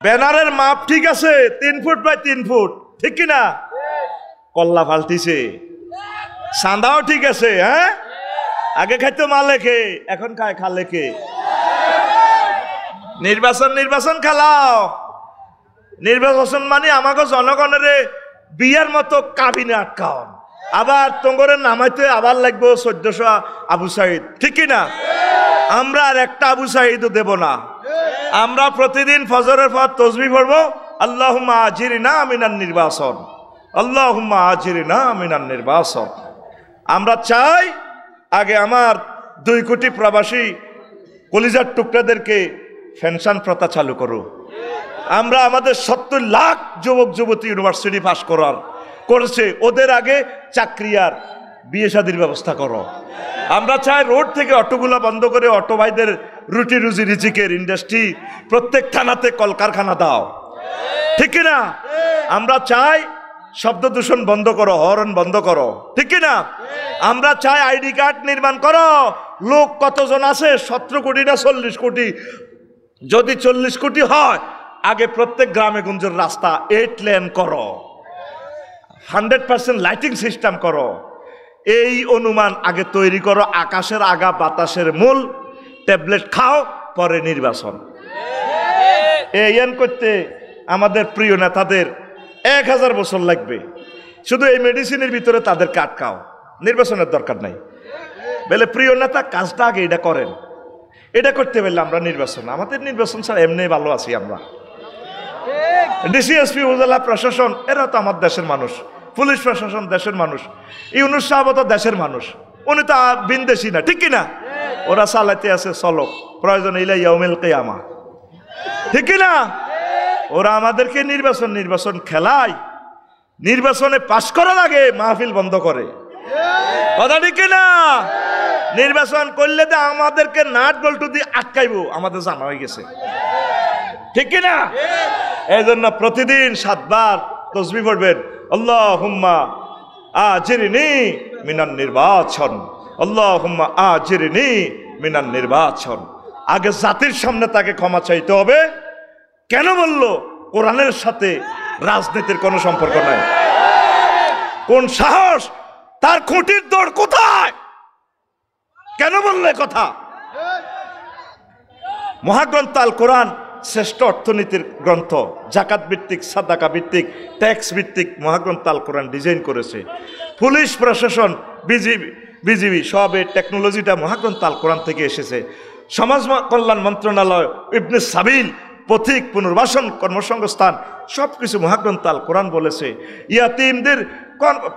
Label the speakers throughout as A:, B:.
A: ব্যানারের মাপ ঠিক আছে 3 ফুট বাই 3 ফুট, ঠিক কিনা? কল্লা পাল্টিছে, সান্দাও ঠিক আছে। হ্যাঁ, আগে খাইতো মালেকে, এখন খায় খালেকে। নির্বাচন খেলাও। নির্বাচন মানে আমাকে জনগণের বিয়ার মতো কাবিনে আটকাও, আবার তোমরে নামাইতে আবার লাগবো 1400 আবু সাইদ, ঠিক কিনা? আমরা আর একটা আবু সাইদও দেব না। আমরা প্রতিদিন ফজরের পর তাসবিহ পড়বো, আল্লাহুম্মা আজিরিনা মিনান নির্বাচন, আল্লাহুম্মা আজিরিনা মিনান নির্বাচন। আমরা চাই আগে আমার 2 কোটি প্রবাসী কলিজার টুকরাদেরকে পেনশন প্রথা চালু করো। আমরা আমাদের 70 লাখ যুবক যুবতী ইউনিভার্সিটি পাস করেছে, ওদের আগে চাকরি আর বিয়ে শাদীর ব্যবস্থা করো। আমরা চাই রোড থেকে অটোগুলা বন্ধ করে অটো ভাইদের রুটি রুজি রিজিকের ইন্ডাস্ট্রি, প্রত্যেক থানাতে কলকারখানা দাও, ঠিক কিনা? আমরা চাই শব্দ দূষণ বন্ধ করো, হর্ন বন্ধ করো, ঠিক কিনা? আমরা চাই আইডি কার্ড নির্মাণ করো। লোক কতজন আছে? 17 কোটি না 40 কোটি? যদি 40 কোটি হয়, আগে প্রত্যেক গ্রামে গঞ্জের রাস্তা 8 লেন করো, 100% লাইটিং সিস্টেম করো। এই অনুমান আগে তৈরি করো। আকাশের আগা বাতাসের মূল, ট্যাবলেট খাও, পরে নির্বাচন। এই করতে আমাদের প্রিয় নেতাদের 1000 বছর লাগবে। শুধু এই মেডিসিনের ভিতরে তাদেরকে আটকাও, নির্বাচনের দরকার নাই। বলে প্রিয় নেতা কাজটা আগে এটা করেন, এটা করতে পারলে আমরা নির্বাচন। আমাদের নির্বাচন ছাড়া এমনি ভালো আছি আমরা। ডিসিএসপি, উপজেলা প্রশাসন এরা তো আমার দেশের মানুষ, পুলিশ প্রশাসন দেশের মানুষ, ইউনূস সাহেব তো দেশের মানুষ, উনি তো বিনদেশি না, ঠিক কিনা? ওরা চালাতে আছে চলক, প্রয়োজন ইলা ইয়াউমিল কিয়ামা, ঠিক কিনা? ওরা আমাদেরকে নির্বাচন খেলায়, নির্বাচনে পাশ করা লাগে, মাহফিল বন্ধ করে, কথা ঠিক কিনা? নির্বাচন করলে তো আমাদেরকে নাট বল্টু দিয়ে আটকাইবো, আমাদের জানা হয়ে গেছে, ঠিক কিনা? এই জন্য প্রতিদিন 7 বার তাসবিহ পড়বেন, আল্লাহুম্মা আজিরনি মিনান নির্বাচন, আল্লাহুম্মা আজিরনি মিনান নির্বাচন। আগে জাতির সামনে তাকে ক্ষমা চাইতে হবে। কেন বললো? কোরআনের সাথে রাজনীতির কোনো সম্পর্ক নাই। কোন সাহস? তার খুঁটির দৌড় কোথায়? কেন বললে কথা? মহাগ্রন্থ আল কোরআন শ্রেষ্ঠ অর্থনীতির গ্রন্থ, জাকাত ভিত্তিক, সাদাকা ভিত্তিক, ট্যাক্স ভিত্তিক মহাগ্রন্থ আল কোরআন ডিজাইন করেছে। পুলিশ প্রশাসন, বিজিবি সবের টেকনোলজিটা মহাগ্রন্থ আল কোরআন থেকে এসেছে। সমাজ কল্যাণ মন্ত্রণালয়, ইবনে সাবিল, পথিক, পুনর্বাসন, কর্মসংস্থান সবকিছু মহাগ্রন্থ আল কোরআন বলেছে। ইয়াতিমদের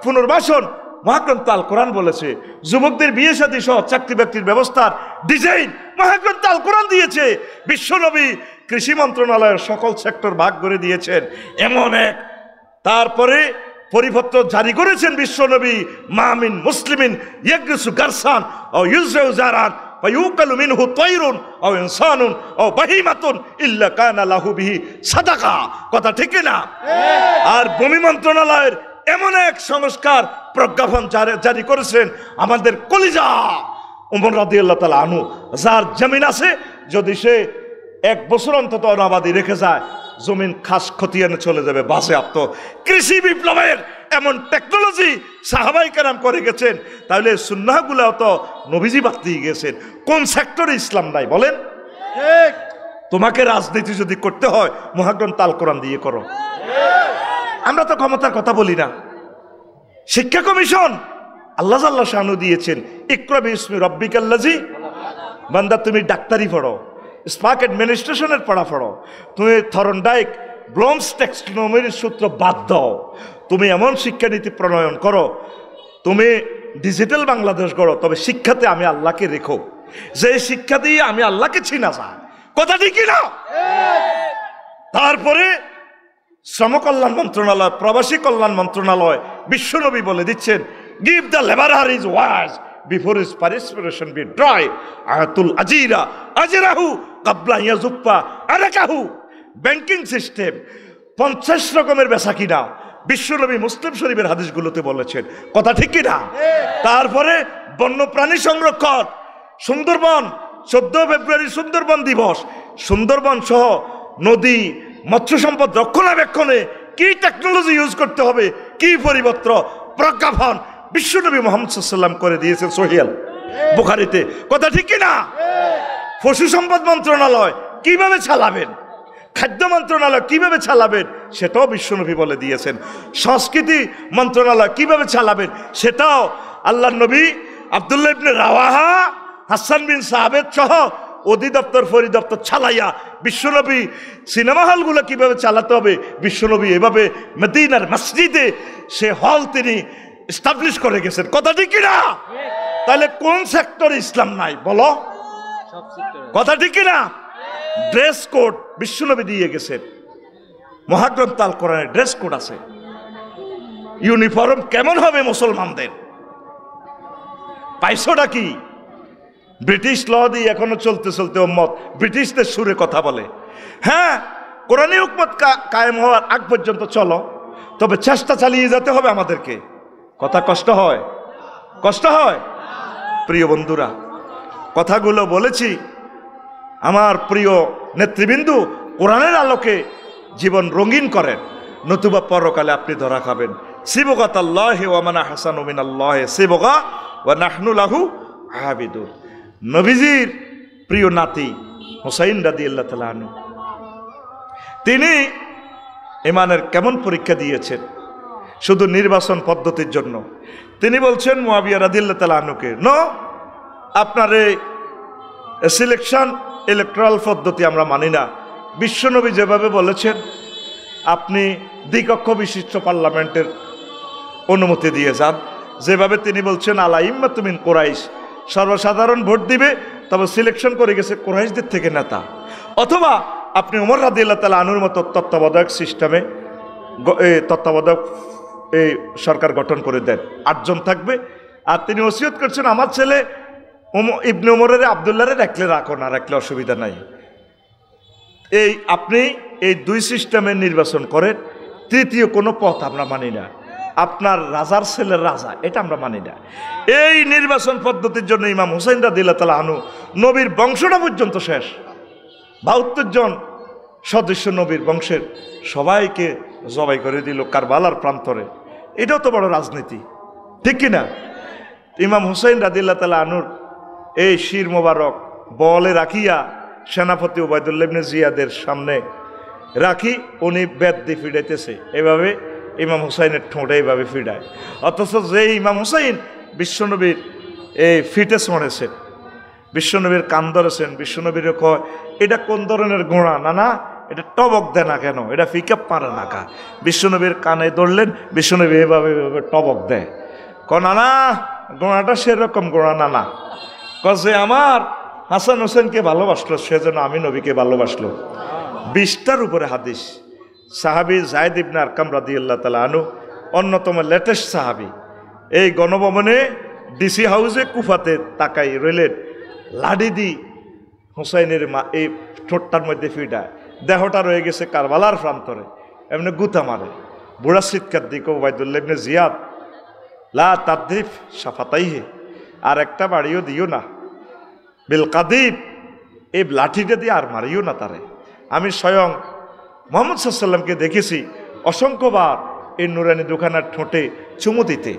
A: পুনর্বাসন মহাগ্রন্থ আল কোরআন বলেছে। যুবকদের বিয়ে শাদী সহ চাকরি বাকরির ব্যবস্থার ডিজাইন মহাগ্রন্থ আল কোরআন দিয়েছে। বিশ্বনবী কৃষি মন্ত্রণালয়ের সকল সেক্টর ভাগ করে দিয়েছেন এমন এক। তারপরে পরিপত্র জারি করেছেন বিশ্বনবী, মামিন মুসলিমিন ইয়াগরিসু গারসান ও ইউজরাউ জারান ওয়া ইউকালু মিনহু তায়রুন আও ইনসানুন আও বাহিমাতুন ইল্লা কানা লাহু বিহি সাদাকা, কথা ঠিক না? আর ভূমি মন্ত্রণালয়ের এমন এক সংস্কার প্রজ্ঞাপন জারি করেছেন আমাদের কলিজা ওমর রাদিয়াল্লাহু তাআলা আনহু, যার জমিন আছে যদি সে 1 বছর অন্তত অনাবাদি রেখে যায়, জমিন খাস খতিয়ানে চলে যাবে বাজেয়াপ্ত। কৃষি বিপ্লবের এমন টেকনোলজি সাহাবায়ে কেরাম করে গেছেন, তাহলে সুন্নাহগুলোও তো নবীজি বাদ দিয়ে গেছেন। কোন সেক্টরে ইসলাম নাই বলেন? ঠিক। তোমাকে রাজনীতি যদি করতে হয় মহাগ্রন্থ আল কোরআন দিয়ে করো। আমরা তো ক্ষমতার কথা বলি না। শিক্ষা কমিশন আল্লাহ জাল্লা শানু দিয়েছেন, ইকরা বিসমি রাব্বিকাল্লাযী, বান্দা তুমি ডাক্তারি পড়ো, স্পার্ক অ্যাডমিনিস্ট্রেশনের পড়া পড়ো, তুমি থরনডাইক ব্লোমস টেক্সোনমির সূত্র বাদ দাও, তুমি এমন শিক্ষানীতি প্রণয়ন করো, তুমি ডিজিটাল বাংলাদেশ গড়ো, তবে শিক্ষাতে আমি আল্লাহকে রেখো, যে শিক্ষা দিয়ে আমি আল্লাহকে চিনা যায়, কথা ঠিক না? তারপরে শ্রম কল্যাণ মন্ত্রণালয়, প্রবাসী কল্যাণ মন্ত্রণালয়, বিশ্বনবী বলে দিচ্ছেন, give the labourer his wage before his perspiration be dry, আয়াতুল আজিরা আজরাহু কাবলা ইয়াজুফা আরাকাহু। ব্যাংকিং সিস্টেম 50 রকমের বেচা কিনা বিশ্বনবী মুসলিম শরীফের হাদিসগুলোতে বলেছেন, কথা ঠিক কিনা? তারপরে বন্যপ্রাণী সংরক্ষণ, সুন্দরবন 14 ফেব্রুয়ারি সুন্দরবন দিবস, সুন্দরবন সহ নদী মৎস্য সম্পদ রক্ষণাবেক্ষণে কি টেকনোলজি ইউজ করতে হবে, কি পরিবর্তন প্রজ্ঞাপন বিশ্বনবী মুহাম্মদ সাল্লাল্লাহু আলাইহি ওয়াসাল্লাম করে দিয়েছেন সহিহ বুখারীতে। কথা ঠিক কি না? পশু সম্পদ মন্ত্রণালয় কিভাবে চালাবেন, খাদ্য মন্ত্রণালয় কিভাবে চালাবেন সেটাও বিশ্বনবী বলে দিয়েছেন। সংস্কৃতি মন্ত্রণালয় কিভাবে চালাবেন সেটাও আল্লাহর নবী আব্দুল্লাহ ইবনে রাওয়াহা, হাসান বিন সাহাবেদ সহ অধিদপ্তর পরিদপ্তর চালাইয়া বিশ্বনবী সিনেমা হলগুলো কিভাবে চালাতে হবে বিশ্বনবী এভাবে মদিনার মসজিদে সে হল তিনি এস্টাবলিশ করে গেছেন। কথা ঠিক কিনা? তাহলে কোন সেক্টরে ইসলাম নাই বলো? কথা ঠিক কিনা? ড্রেস কোড বিশ্বনবী দিয়ে গেছেন, মহাগ্রন্থ আল কোরআনে ড্রেস কোড আছে। ইউনিফর্ম কেমন হবে মুসলমানদের পাইছোটা কি? ব্রিটিশ ল দিয়ে এখনো চলতে চলতে উম্মত ব্রিটিশদের সুরে কথা বলে। হ্যাঁ, কোরআনী হুকমত কায়েম হওয়ার আগ পর্যন্ত চলো, তবে চেষ্টা চালিয়ে যেতে হবে আমাদেরকে। কথা কষ্ট হয়? কষ্ট হয়? প্রিয় বন্ধুরা, কথাগুলো বলেছি আমার প্রিয় নেতৃবৃন্দ, কোরআনের আলোকে জীবন রঙিন করেন, নতুবা পরকালে আপনি ধরা খাবেন। সিবগাতাল্লাহি ওয়া মান আহসানু মিনাল্লাহি সিবগা ওয়া নাহনু লাহু আবিদুন। নবীজির প্রিয় নাতি হুসাইন রাদিয়াল্লাহু তাআলা আনহু, তিনি ইমানের কেমন পরীক্ষা দিয়েছেন শুধু নির্বাচন পদ্ধতির জন্য। তিনি বলছেন মুয়াবিয়া রাদিয়াল্লাহু তাআলা আনহুকে, নো, আপনার এই সিলেকশন ইলেকট্রাল পদ্ধতি আমরা মানি না। বিশ্বনবী যেভাবে বলেছেন আপনি দ্বিকক্ষ বিশিষ্ট পার্লামেন্টের অনুমতি দিয়ে যান। যেভাবে তিনি বলছেন আলা ইম্মাতু মিন কুরাইশ, সর্বসাধারণ ভোট দিবে, তবে সিলেকশন করে গেছে কুরাইশদের থেকে নেতা। অথবা আপনি ওমর রাদিয়াল্লাহু তাআলা আনহুর মতো তত্ত্বাবধায়ক সিস্টেমে তত্ত্বাবধায়ক এই সরকার গঠন করে দেন, 8 জন থাকবে। আর তিনি ওসিয়ত করছেন আমার ছেলে ইবনে ওমরের আব্দুল্লাহরে রাখলে রাখো, না রাখলে অসুবিধা নাই। এই আপনি এই 2 সিস্টেমে নির্বাচন করেন, তৃতীয় কোনো পথ আমরা মানি না। আপনার রাজার ছেলের রাজা, এটা আমরা মানি না। এই নির্বাচন পদ্ধতির জন্য ইমাম হুসাইন রাদিয়াল্লাহু তাআলা আনহু নবীর বংশটা পর্যন্ত শেষ, 72 জন সদস্য নবীর বংশের সবাইকে জবাই করে দিল কারবালার প্রান্তরে। এটাও তো বড় রাজনীতি, ঠিক কিনা? ইমাম হুসাইন রাদিয়াল্লাহু তাআলা আনহুর এই শির মোবারক বলে রাখিয়া সেনাপতি উবাইদুল্লাহ ইবনে জিয়াদের সামনে রাখি উনি বেদ দিয়ে ফিডাইতেছে, এভাবে ইমাম হুসাইনের ঠোঁটে এইভাবে ফিডায়। অথচ যে ইমাম হুসাইন বিশ্বনবীর এই ফিটে ছড়েছেন, বিশ্বনবীর কান ধরেছেন, বিশ্বনবীর কয় এটা কোন ধরনের গোড়া, না না এটা টবক দেয় না কেন, এটা পিকআপ মারে না কা। বিশ্বনবীর কানে ধরলেন, বিশ্বনবী এভাবে এভাবে টবক দেয়, না না গোড়াটা সেরকম গোড়া না, না যে আমার হাসান হোসেনকে ভালোবাসলো সেজন্য আমি নবীকে ভালোবাসলো। 20টার উপরে হাদিস। সাহাবি যায়েদ ইবনে আরকাম রাদিয়াল্লাহু তাআলা আনহু অন্যতম লেটেস্ট সাহাবি, এই গণভবনে ডিসি হাউসে কুফাতে তাকাই রইলেন, লাডি দি হুসাইনের এই ঠোঁটটার মধ্যে ফিডায়, দেহটা রয়ে গেছে কারবালার প্রান্তরে, এমনি গুতা মারে। বুড়া চিৎকার দিকে উবাইদুল্লাহ ইবনে জিয়াদ, লা তাদরিফ শাফাতাইহি, আর একটা বাড়িও দিও না, বিল কাদিব, এই লাঠিটা দিয়ে আর মারিও না তারে। আমি স্বয়ং মুহাম্মদ সাল্লাল্লাহু আলাইহি ওয়াসাল্লামকে দেখেছি অসংখ্যবার এই নুরানি দুখানার ঠোঁটে চুমু দিতে,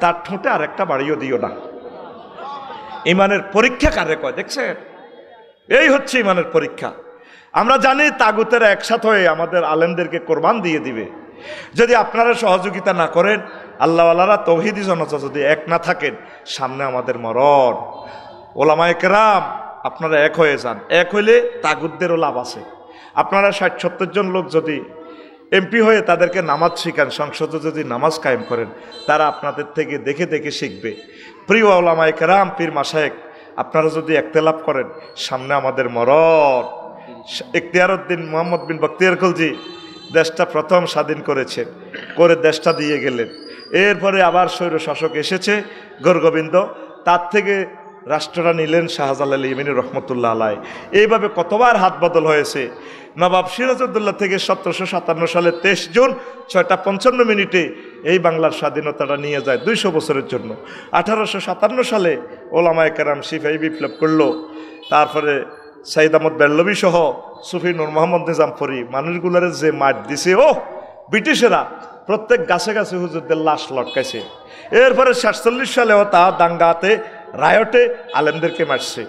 A: তার ঠোঁটে আর একটা বাড়িও দিও না। ইমানের পরীক্ষা কারে কয় দেখছেন? এই হচ্ছে ইমানের পরীক্ষা। আমরা জানি তাগুতের একসাথে হয়ে আমাদের আলেমদেরকে কোরবান দিয়ে দিবে। যদি আপনারা সহযোগিতা না করেন, আল্লাহওয়ালারা তৌহিদি জনতা যদি এক না থাকেন, সামনে আমাদের মরণ। ওলামায়ে কেরাম আপনারা এক হয়ে যান, এক হইলে তাগুতদেরও লাভ আছে। আপনারা 60-70 জন লোক যদি এমপি হয়ে তাদেরকে নামাজ শিখান, সংসদে যদি নামাজ কায়েম করেন, তারা আপনাদের থেকে দেখে দেখে শিখবে। প্রিয় ওলামায়ে কেরাম, পীর মাশায়েখ, আপনারা যদি একতেলাপ করেন, সামনে আমাদের মরণ। ইখতিয়ারউদ্দিন মোহাম্মদ বিন বখতিয়ার খলজি দেশটা প্রথম স্বাধীন করেছেন, করে দেশটা দিয়ে গেলেন। এরপরে আবার স্বৈর শাসক এসেছে গোরগোবিন্দ, তার থেকে রাষ্ট্রটা নিলেন শাহজালাল ইয়েমেনি রহমতুল্লাহ আলাই। এইভাবে কতবার হাত বদল হয়েছে। নবাব সিরাজউদ্দৌলা থেকে 1757 সালে 23 জুন 6:55 এই বাংলার স্বাধীনতাটা নিয়ে যায় 200 বছরের জন্য। 1857 সালে ওলামায়ে কেরাম সিপাহী বিপ্লব করলো, তারপরে সাইদ আহমদ বেল্লবী সহ সুফি নূর মোহাম্মদ নিজামপুরি মানুষগুলারে যে মার দিছে, ও ব্রিটিশেরা প্রত্যেক গাছে গাছে হুজুরদের লাশ লটকাইছে। এরপরে 47 সালেও তা দাঙ্গাতে রায়টে আলেমদেরকে মারছে,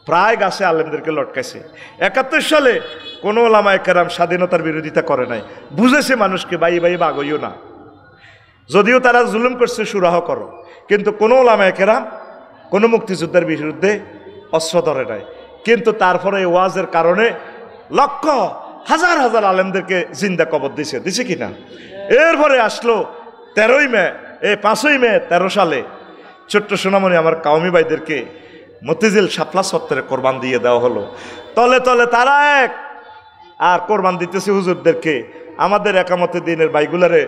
A: প্রায় গাছে আলেমদেরকে লটকাইছে। 71 সালে কোনো ওলামায়ে কেরাম স্বাধীনতার বিরোধিতা করে নাই, বুঝেছে মানুষকে ভাই ভাই বাগইও না, যদিও তারা জুলুম করছে সুরাহ করো, কিন্তু কোনো ওলামায়ে কেরাম কোনো মুক্তিযোদ্ধার বিরুদ্ধে অস্ত্র ধরে নাই। কিন্তু তারপরে এই ওয়াজের কারণে লক্ষ হাজার হাজার আলেমদেরকে জিন্দা কবর দিছে কিনা। এরপরে আসলো 5ই মে 13 সালে ছোট্ট সোনামণি আমার কাউমি ভাইদেরকে মতিঝিল শাপলা চত্বরে কোরবান দিয়ে দেওয়া হলো। তলে তলে তারা এক আর কোরবান দিতেছে হুজুরদেরকে, আমাদের একামতে দিনের ভাইগুলারে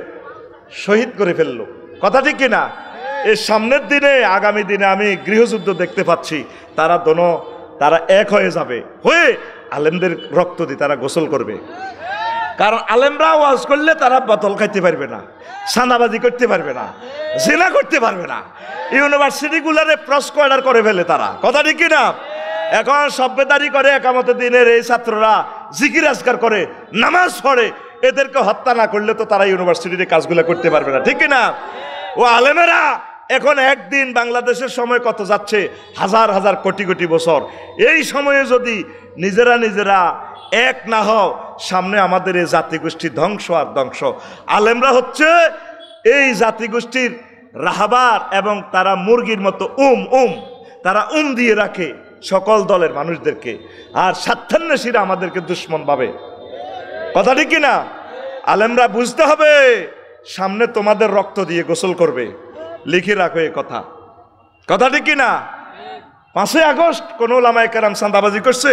A: শহীদ করে ফেললো। কথা ঠিক কিনা? এই সামনের দিনে আগামী দিনে আমি গৃহযুদ্ধ দেখতে পাচ্ছি, তারা এক হয়ে যাবে, হয়ে আলেমদের রক্ত দিয়ে তারা গোসল করবে। কারণ আলেমরা ওয়াজ করলে তারা বোতল খাইতে পারবে না, সান্দাবাজি করতে পারবে না, জিনা করতে পারবে না, ইউনিভার্সিটিগুলারে প্রস্কোয়ার্ডার করে ফেলে তারা। কথা ঠিক কিনা? এখন সভ্যতারি করে একামতে দিনের এই ছাত্ররা জিকির আজকার করে, নামাজ পড়ে, এদেরকে হত্যা না করলে তো তারা ইউনিভার্সিটিতে কাজগুলো করতে পারবে না, ঠিক কিনা? ও আলেমেরা এখন একদিন বাংলাদেশের সময় কত যাচ্ছে, হাজার হাজার কোটি কোটি বছর। এই সময়ে যদি নিজেরা এক না হও, সামনে আমাদের এই জাতিগোষ্ঠী ধ্বংস আর ধ্বংস। আলেমরা হচ্ছে এই জাতিগোষ্ঠীর রাহাবার, এবং তারা মুরগির মতো তারা দিয়ে রাখে সকল দলের মানুষদেরকে, আর স্বার্থান্বেষীরা আমাদেরকে দুশ্মন ভাবে। কথা ঠিক কিনা? আলেমরা বুঝতে হবে, সামনে তোমাদের রক্ত দিয়ে গোসল করবে, লিখে রাখো এই কথা। কথা ঠিক কিনা? 5ই আগস্ট কোন ওলামায়ে কেরাম চাঁদাবাজি করছে?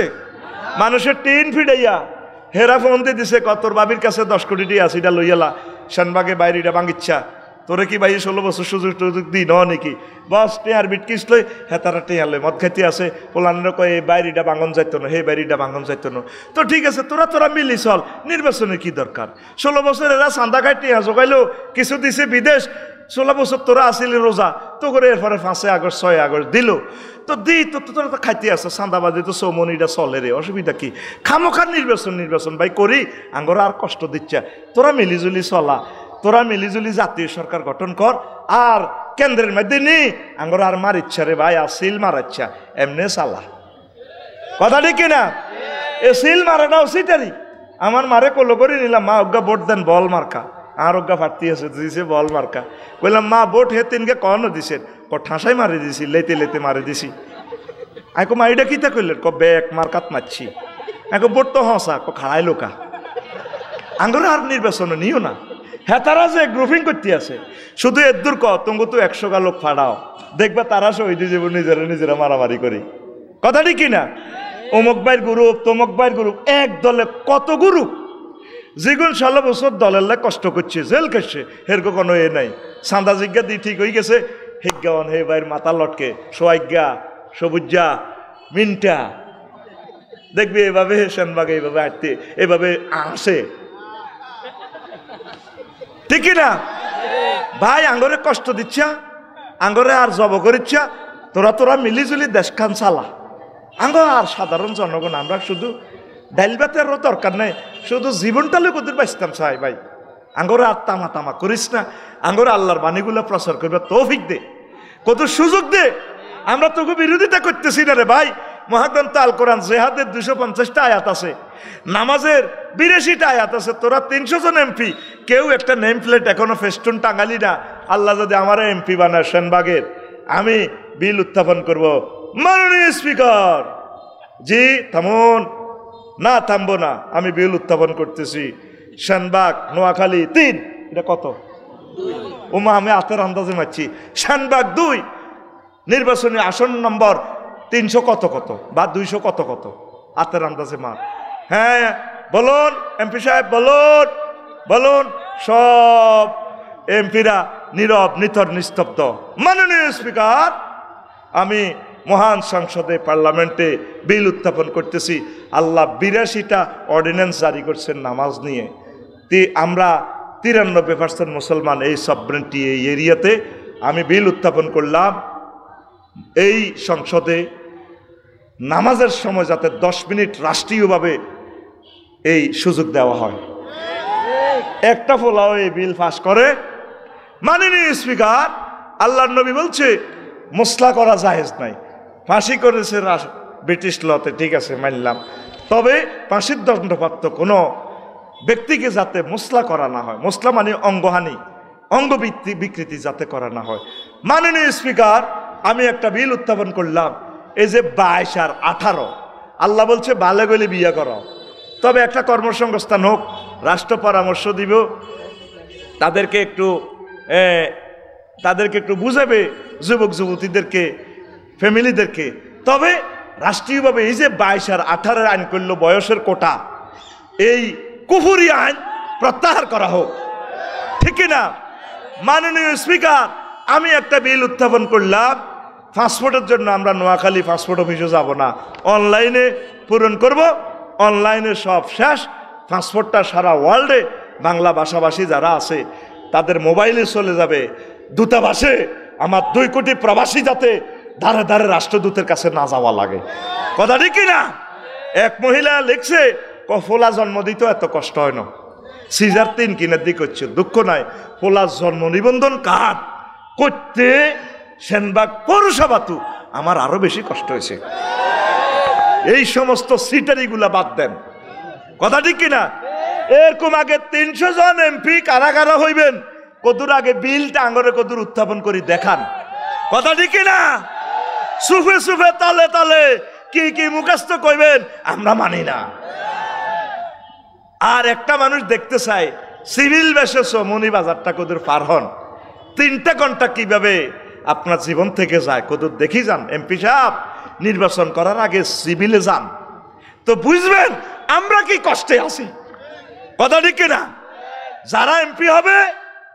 A: মানুষের টিন ফিডাইয়া হেরা ফোন দিয়ে দিছে, কতর বাবির কাছে 10 কোটি টাকা আছে, এটা লইয়ালা শানবাগে বাইরিটা ভাঙিচ্ছা, তোরে কি ভাই 16 বছর সুযোগ দিই নাকি? বস টেয়ার বিটকিস লই হেতারা টেয়ার লই মদ খাইতে আছে, পোলানের কয় এই বাইরিটা ভাঙন যাইতো না, হে বাইরিটা ভাঙন যাইতো না। তো ঠিক আছে, তোরা মিলি চল, নির্বাচনের কি দরকার? 16 বছর এরা চান্দা খাই টেয়া জোগাইলো, কিছু দিছে বিদেশ, 16 বছর তোরা আসিলি রোজা, তো করে এরপরে 5ই আগস্ট 6ই আগস্ট দিল, তো তোরা তো খাইতে আসো, চান্দাবাজি তো চৌমনিটা চলে রে, অসুবিধা কি? খামোখার নির্বাচন ভাই করি, আঙ্গরা আর কষ্ট দিচ্ছে। তোরা মিলিজুলি চলা, তোরা মিলিজুলি জাতীয় সরকার গঠন কর, আর কেন্দ্রের মধ্যে নি আঙ্গরা আর মার ইচ্ছা রে ভাই, আর সিল মার ইচ্ছা এমনি চালা। কথা ঠিক কিনা? এ সিল মারাটা উচিতারি। আমার মারে কলো করে নিলাম, মা অজ্ঞা ভোট দেন বল মার্কা, আর অজ্ঞা ফাটতি আছে, দিছে বল মার্কা। বললাম মা ভোট হে তিনকে কখনো দিছেন? ঠাসাই মারি দিছি, লেতে মারি দিছি। আইকো মা এটা কিতা করলেন? ব্যাগ মার্কাত মারছি। আইকো ভোট তো হসা খাড়াই লোকা, আঙ্গরা আর নির্বাচন নিও না। হ্যাঁ, তারা যে গ্রুপিং করতে আছে, শুধু এদুর তুমি তো 100 লোক ফাড়াও, দেখবা তারা শহীদ যাব, নিজেরা মারামারি করি। কথা ঠিক কিনা? অমুক ভাইয়ের গ্রুপ, তমুক ভাইয়ের গ্রুপ, এক দলে কত গ্রুপ, যেগুন 16 বছর দলের লাই কষ্ট করছে, জেল করছে, হেরকো কোনো এ নাই। চাঁদা জিজ্ঞা দিয়ে ঠিক হয়ে গেছে, হিজ্ঞাওয়ান হে ভাইয়ের মাথা লটকে, সোয়াজ্ঞা, সবুজ্জা, মিনটা, দেখবি এভাবে সেনবাগে এইভাবে আটতে, এভাবে আসে, ঠিক না ভাই? আঙ্গরে কষ্ট দিচ্ছা, আঙ্গরে আর জব করিচ্ছা, তোরা মিলিজুলি দেশখান চালা। আঙ্গ আর সাধারণ জনগণ আমরা শুধু ডাইল ভাতেরও দরকার নেই, শুধু জীবনটা লোক ওদের বাঁচতাম চাই ভাই। আঙ্গরে আর তামা করিস না, আঙ্গরে আল্লাহর বাণীগুলো প্রচার করবে তৌফিক দে, কত সুযোগ দে। আমরা তোকে বিরোধিতা করতেছি না রে ভাই। মহাগ্রন্থ আল কোরআন জেহাদের 250টা আয়াত আছে, নামাজের 82টা আয়াত আছে। তোরা 300 জন এমপি, কেউ একটা নেম প্লেট এখনো ফেস্টুন টাঙালি না। আল্লাহ যদি আমার এমপি বানায় সেনবাগের, আমি বিল উত্থাপন করব। মাননীয় স্পিকার জি থামুন। না, থামবো না, আমি বিল উত্থাপন করতেছি। সেনবাগ নোয়াখালী 3, এটা কত? ওমা আমি হাতের আন্দাজে মারছি। সেনবাগ 2, নির্বাচনী আসন নম্বর 300 কত বা 200 কত হাতের আন্দাজে মার। হ্যাঁ বলুন এমপি সাহেব, বলুন। সব এমপিরা নীরব, নিথর, নিস্তব্ধ। মাননীয় স্পিকার, আমি মহান সংসদে পার্লামেন্টে বিল উত্থাপন করতেছি। আল্লাহ 82টা অর্ডিন্যান্স জারি করছেন নামাজ নিয়ে। আমরা 93% মুসলমান এই সবরেন্টি এই এরিয়াতে। আমি বিল উত্থাপন করলাম, এই সংসদে নামাজের সময় যাতে 10 মিনিট রাষ্ট্রীয়ভাবে এই সুযোগ দেওয়া হয়। একটা ফলাও এই বিল পাস করে। মাননীয় স্পিকার, আল্লাহর নবী বলছে মুসলা করা জায়েজ নাই। ফাঁসি করেছে ব্রিটিশ লতে, ঠিক আছে মানলাম, তবে ফাঁসির দণ্ডপ্রাপ্ত কোনো ব্যক্তিকে যাতে মুসলা করা না হয়, মুসলা মানে অঙ্গহানি, অঙ্গ বিকৃতি যাতে করা না হয়। মাননীয় স্পিকার, আমি একটা বিল উত্থাপন করলাম, এই যে 22 আর 18, আল্লাহ বলছে বালে গলে বিয়ে করো, তবে একটা কর্মসংস্থান হোক, রাষ্ট্র পরামর্শ দিব, তাদেরকে একটু বুঝাবে যুবক যুবতীদেরকে, ফ্যামিলিদেরকে। তবে রাষ্ট্রীয়ভাবে এই যে 22 আর 18 আইন করলো, বয়সের কোটা, এই কুফুরি আইন প্রত্যাহার করা হোক, ঠিক না? মাননীয় স্পিকার, আমি একটা বিল উত্থাপন করলাম, পাসপোর্টের জন্য আমরা নোয়াখালী পাসপোর্ট অফিসে যাব না, অনলাইনে পূরণ করব, অনলাইনে সব শেষ। পাসপোর্টটা সারা ওয়ার্ল্ডে বাংলা ভাষাভাষী যারা আছে তাদের মোবাইলে চলে যাবে। দূতাবাসে আমার 2 কোটি প্রবাসী যাতে ধারে ধারে রাষ্ট্রদূতের কাছে না যাওয়া লাগে, কথা ঠিক না? এক মহিলা লিখছে, ফোলা জন্ম দিতে এত কষ্ট হয় না, সিজার 3 কিনে দিক হচ্ছে, দুঃখ নাই, ফোলা জন্ম নিবন্ধন কার্ড করতে সেনবাগ পৌরসভাতু আমার আরো বেশি কষ্ট হয়েছে। এই সমস্ত সিটারিগুলা বাদ দেন, কথা ঠিক কিনা? এরকম আগে 300 জন এমপি কারা কারা হইবেন, কদুর আগে বিলটা আঙরে কদুর উত্থাপন করি দেখান, কথা ঠিক কিনা? সুফে সুফে তলে তলে কি কি মুখস্থ কইবেন আমরা মানি না। আর একটা মানুষ দেখতে চাই সিভিল বেশেছ মনি বাজারটা কদুর পার হন, 3টা ঘন্টা কিভাবে আপনার জীবন থেকে যায় কদুর দেখি যান। এমপি সাহেব, নির্বাচন করার আগে সিভিলে যান, তো বুঝবেন আমরা কি কষ্টে আছি, কথা ঠিক কিনা? যারা এমপি হবে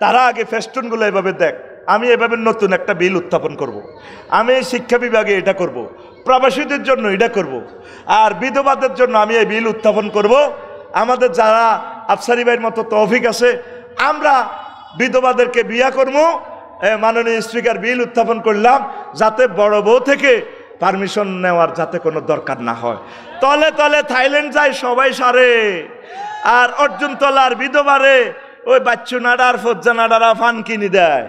A: তারা আগে ফেস্টুনগুলো এভাবে দেখ। আমি এভাবে নতুন একটা বিল উত্থাপন করব, আমি শিক্ষা বিভাগে এটা করব, প্রবাসীদের জন্য এটা করব, আর বিধবাদের জন্য আমি এই বিল উত্থাপন করব। আমাদের যারা আফসারি ভাইয়ের মতো তৌফিক আছে, আমরা বিধবাদেরকে বিয়া করবো। মাননীয় স্পিকার, বিল উত্থাপন করলাম যাতে বড় বউ থেকে পারমিশন নেওয়ার যাতে কোনো দরকার না হয়। তলে তলে থাইল্যান্ড যায় সবাই সারে, আর অর্জুন তলার বিধবারে ওই বাচ্চু নাডার ফজ্জা নাডারা ফান কিনি দেয়।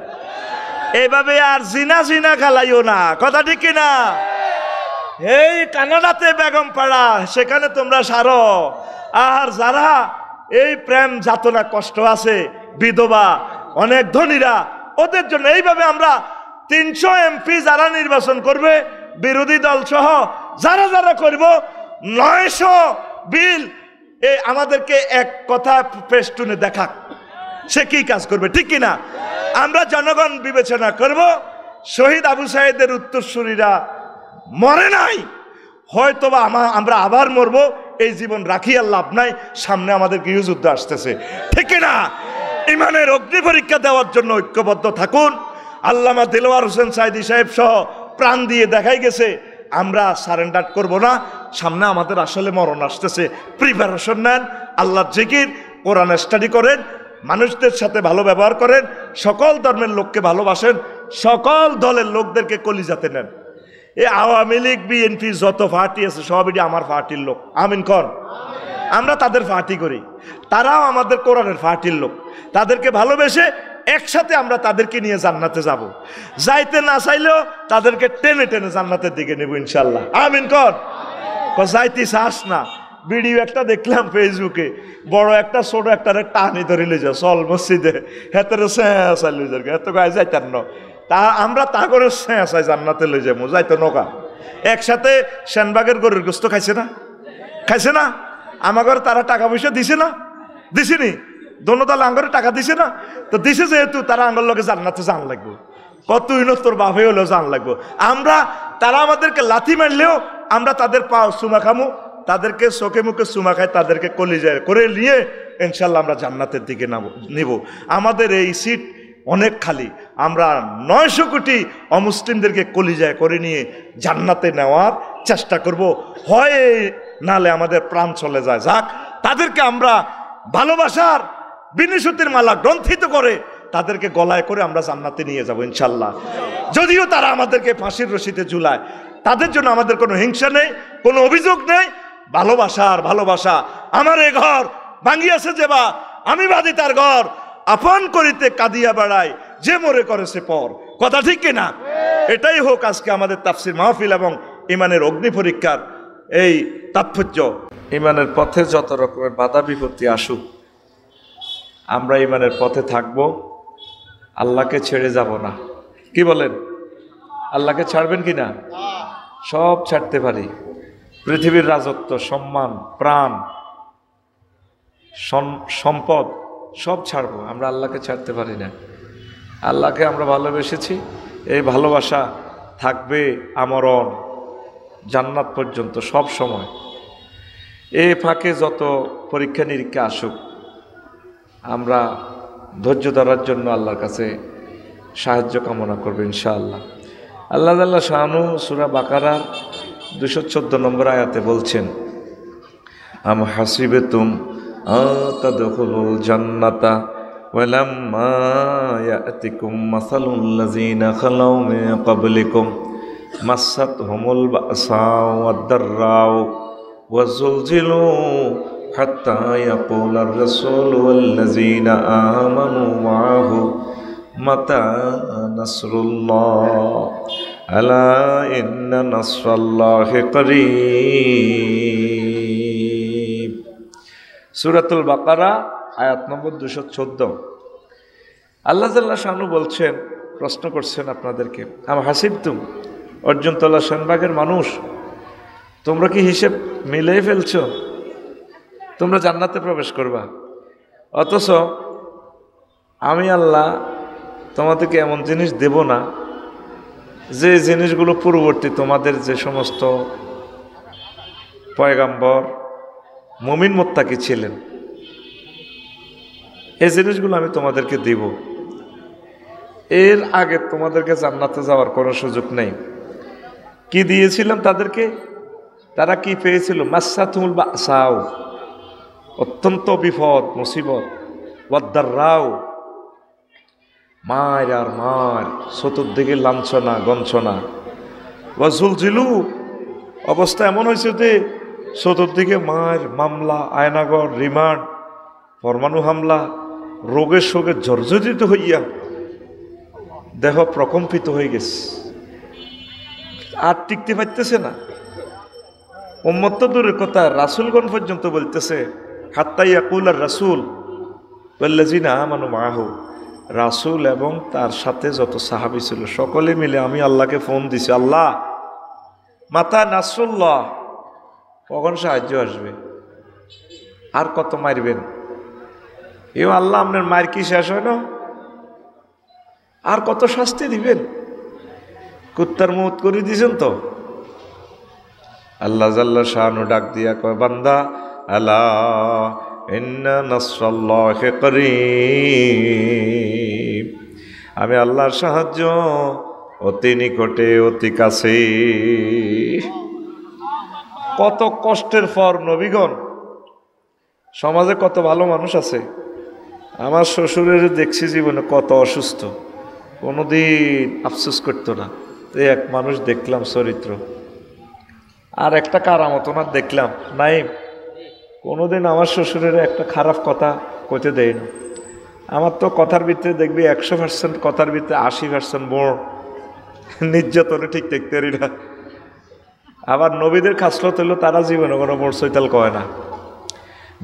A: এইভাবে আর জিনা জিনা খেলাইও না, কথা ঠিক কিনা? এই কানাডাতে বেগম পাড়া, সেখানে তোমরা সারো। আর যারা এই প্রেম যাতনা কষ্ট আছে, বিধবা, অনেক ধনীরা, ওদের জন্য এইভাবে আমরা 300 এমপি যারা নির্বাচন করবে, বিরোধী দল সহ যারা যারা করব, 900 বিল আমাদেরকে এক কথা পেস্টুনে দেখাক, সে কি কাজ করবে, ঠিক কিনা? আমরা জনগণ বিবেচনা করব। শহীদ আবু সাইদের উত্তরসূরিরা মরে নাই, হয়তোবা আমরা আবার মরবো, এই জীবন রাখি আর লাভ নাই, সামনে আমাদের গৃহযুদ্ধ আসতেছে, ঠিক না? ইমানের অগ্নি পরীক্ষা দেওয়ার জন্য ঐক্যবদ্ধ থাকুন। আল্লামা দিলওয়ার হোসেন সাইদি সাহেব সহ প্রাণ দিয়ে দেখাই গেছে, আমরা সারেন্ডার করব না, সামনে আমাদের আসলে মরণ আসতেছে। প্রিপারেশন নেন, আল্লাহর জিকির, কোরআন স্টাডি করেন, মানুষদের সাথে ভালো ব্যবহার করেন, সকল ধর্মের লোককে ভালোবাসেন, সকল দলের লোকদেরকে কলিজাতে নেন। এই আওয়ামী লীগ, বিএনপি যত পার্টি আছে সবই আমার পার্টির লোক, আমিন কর। আমরা তাদের পার্টি করি, তারাও আমাদের কোরআনের পার্টির লোক, তাদেরকে ভালোবেসে একসাথে আমরা তাদেরকে নিয়ে জান্নাতে যাব। যাইতে না চাইলেও তাদেরকে টেনে টেনে জান্নাতের দিকে নেব ইনশাল্লাহ, আমিন কর। যাইতে চাস না, ভিডিও একটা দেখলাম ফেসবুকে, বড় একটা ছোট একটা টানি ধরে লিজা চল মসজিদে, হেতের চাই লই যার এত গায়ে যাইতার ন, তা আমরা তা করে চাই জান্নাতে লই যাবো, যাইতো নৌকা। একসাথে সেনবাগের গরুর গোস্ত খাইছে না, খাইছে না? আমার তারা টাকা পয়সা দিছে না, দিছিনি? দোনো দল আঙ্গরে টাকা দিছে না, তো দিছে যেহেতু তারা আঙ্গর লোকে জান্নাতে জান লাগবো, কত তোর বাপে হলেও জান লাগবো। আমরা, তারা আমাদেরকে লাথি মারলেও আমরা তাদের পা চুমা খামু, তাদেরকে চোখে মুখে চুমা খাই, তাদেরকে কলিজায় করে নিয়ে ইনশাল্লাহ আমরা জান্নাতের দিকে নিব। আমাদের এই সিট অনেক খালি, আমরা 900 কোটি অমুসলিমদেরকে কলিজায় করে নিয়ে জান্নাতে নেওয়ার চেষ্টা করব। হয় নালে আমাদের প্রাণ চলে যায়, যাক, তাদেরকে আমরা ভালোবাসার বিনিশুতির মালা গ্রন্থিত করে তাদেরকে গলায় করে আমরা জান্নাতে নিয়ে যাব ইনশাল্লাহ। যদিও তারা আমাদেরকে ফাঁসির রশিতে ঝুলায়, তাদের জন্য আমাদের কোনো হিংসা নেই, কোনো অভিযোগ নেই। ভালোবাসা আর ভালোবাসা। আমার এ ঘর ভাঙ্গিয়াছে যেবা, আমি বাদি তার ঘর, আপন করিতে কাঁদিয়া বেড়ায়, যে মরে করেছে পর। কথা ঠিক কিনা? এটাই হোক আজকে আমাদের তাফসীর মাহফিল এবং ইমানের অগ্নি পরীক্ষার এই তাৎপর্য। ইমানের পথে যত রকমের বাধা বিপত্তি আসুক, আমরা ইমানের পথে থাকব, আল্লাহকে ছেড়ে যাব না। কি বলেন? আল্লাহকে ছাড়বেন কি না? সব ছাড়তে পারি, পৃথিবীর রাজত্ব, সম্মান, প্রাণ, সম্পদ সব ছাড়বো, আমরা আল্লাহকে ছাড়তে পারি না। আল্লাহকে আমরা ভালোবেসেছি, এই ভালোবাসা থাকবে আমরণ জান্নাত পর্যন্ত সব সময়। এ ফাঁকে যত পরীক্ষা নিরীক্ষা আসুক, আমরা ধৈর্য ধরার জন্য আল্লাহর কাছে সাহায্য কামনা করবো ইনশাআল্লাহ। আল্লাহ তাআলা শানু সূরা বাকারার 214 নম্বর আয়াতে বলছেন, আম হাসিবতুম আতাদখুলুল জান্নাতা ওয়ালাম্মা ইয়াতিকুম মাসালুল লাযিনা খালাউ মিন ক্বাবলিকুম মাসাতহুমুল বাসাউ ওয়াদ-দাররাউ ওয়াযুলজিলু হাত্তা ইয়াকুলার রাসূলু ওয়াল্লাযিনা আমানু মাআহু মাতা নাসরুল্লাহ আলা ইন্না নাসরাল্লাহি করিব। সূরাতুল বাকারা আয়াত নম্বর 214। আল্লাহ জাল্লা শানু বলছেন, প্রশ্ন করছেন আপনাদেরকে, আম হাসিবতুম, অর্জুন তোলা শানবাগের মানুষ, তোমরা কি হিসেব মিলেই ফেলছো তোমরা জান্নাতে প্রবেশ করবা? অথচ আমি আল্লাহ তোমাদেরকে এমন জিনিস দেব না যে জিনিসগুলো পূর্ববর্তী তোমাদের যে সমস্ত পয়গাম্বর মুমিন মুত্তাকি ছিলেন, এই জিনিসগুলো আমি তোমাদেরকে দিব। এর আগে তোমাদেরকে জান্নাতে যাওয়ার কোনো সুযোগ নেই। কি দিয়েছিলাম তাদেরকে? তারা কি পেয়েছিল? মাসাতুল বাসাও, অত্যন্ত বিপদ মুসিবত, ওয়াদ-দাররাও, মার আর মার, চতুর্দিকে লাঞ্ছনা গঞ্ছনা, ওয়াজুলজিলু, অবস্থা এমন হয়েছে যে চতুর্দিকে মার, মামলা, আয়নাগর, রিমান্ড, পরমাণু হামলা, রোগের শোকে জর্জরিত হইয়া দেহ প্রকম্পিত হয়ে গেছে, আর টিকতে পারতেছে না। উম্মত তো দূরের কথা, রাসূলগণ পর্যন্ত বলতেছে, হাত্তা ইয়াকুলার রাসূল ওয়াল্লাযিনা আমানু মাআহু, রাসূল এবং তার সাথে যত সাহাবী ছিল সকলে মিলে আমি আল্লাহকে ফোন দিছি, আল্লাহ মাতা নাসরুল্লাহ, কখন সাহায্য আসবে? আর কত মারবেন? এও আল্লাহ, আপনার মায়ের কি শেষ হয় না? আর কত শাস্তি দিবেন? কুত্তার মত করে দিয়েছেন তো। আল্লাহ জাল্লা শানু ডাক দিয়া কয়, বান্দা আলা ইন্না নাসরাল্লাহি করিব, আমি আল্লাহর সাহায্য অতি নিকটে, অতি কাছে। কত কষ্টের পর নবীগণ, সমাজে কত ভালো মানুষ আছে। আমার শ্বশুরের দেখছি জীবনে কত অসুস্থ, কোনোদিন আফসোস করতো না। এই এক মানুষ দেখলাম চরিত্র, আর একটা কারামত ওনার দেখলাম নাই, কোনোদিন আমার শ্বশুরের একটা খারাপ কথা কইতে দেয় না। আমার তো কথার ভিতরে দেখবি 100% কথার ভিতরে 80% মোড়, নির্যাতনে ঠিক দেখতে পারি না। আবার নবীদের খাসলত হইল তারা জীবনে কোনো মোড় সৈতাল কয় না।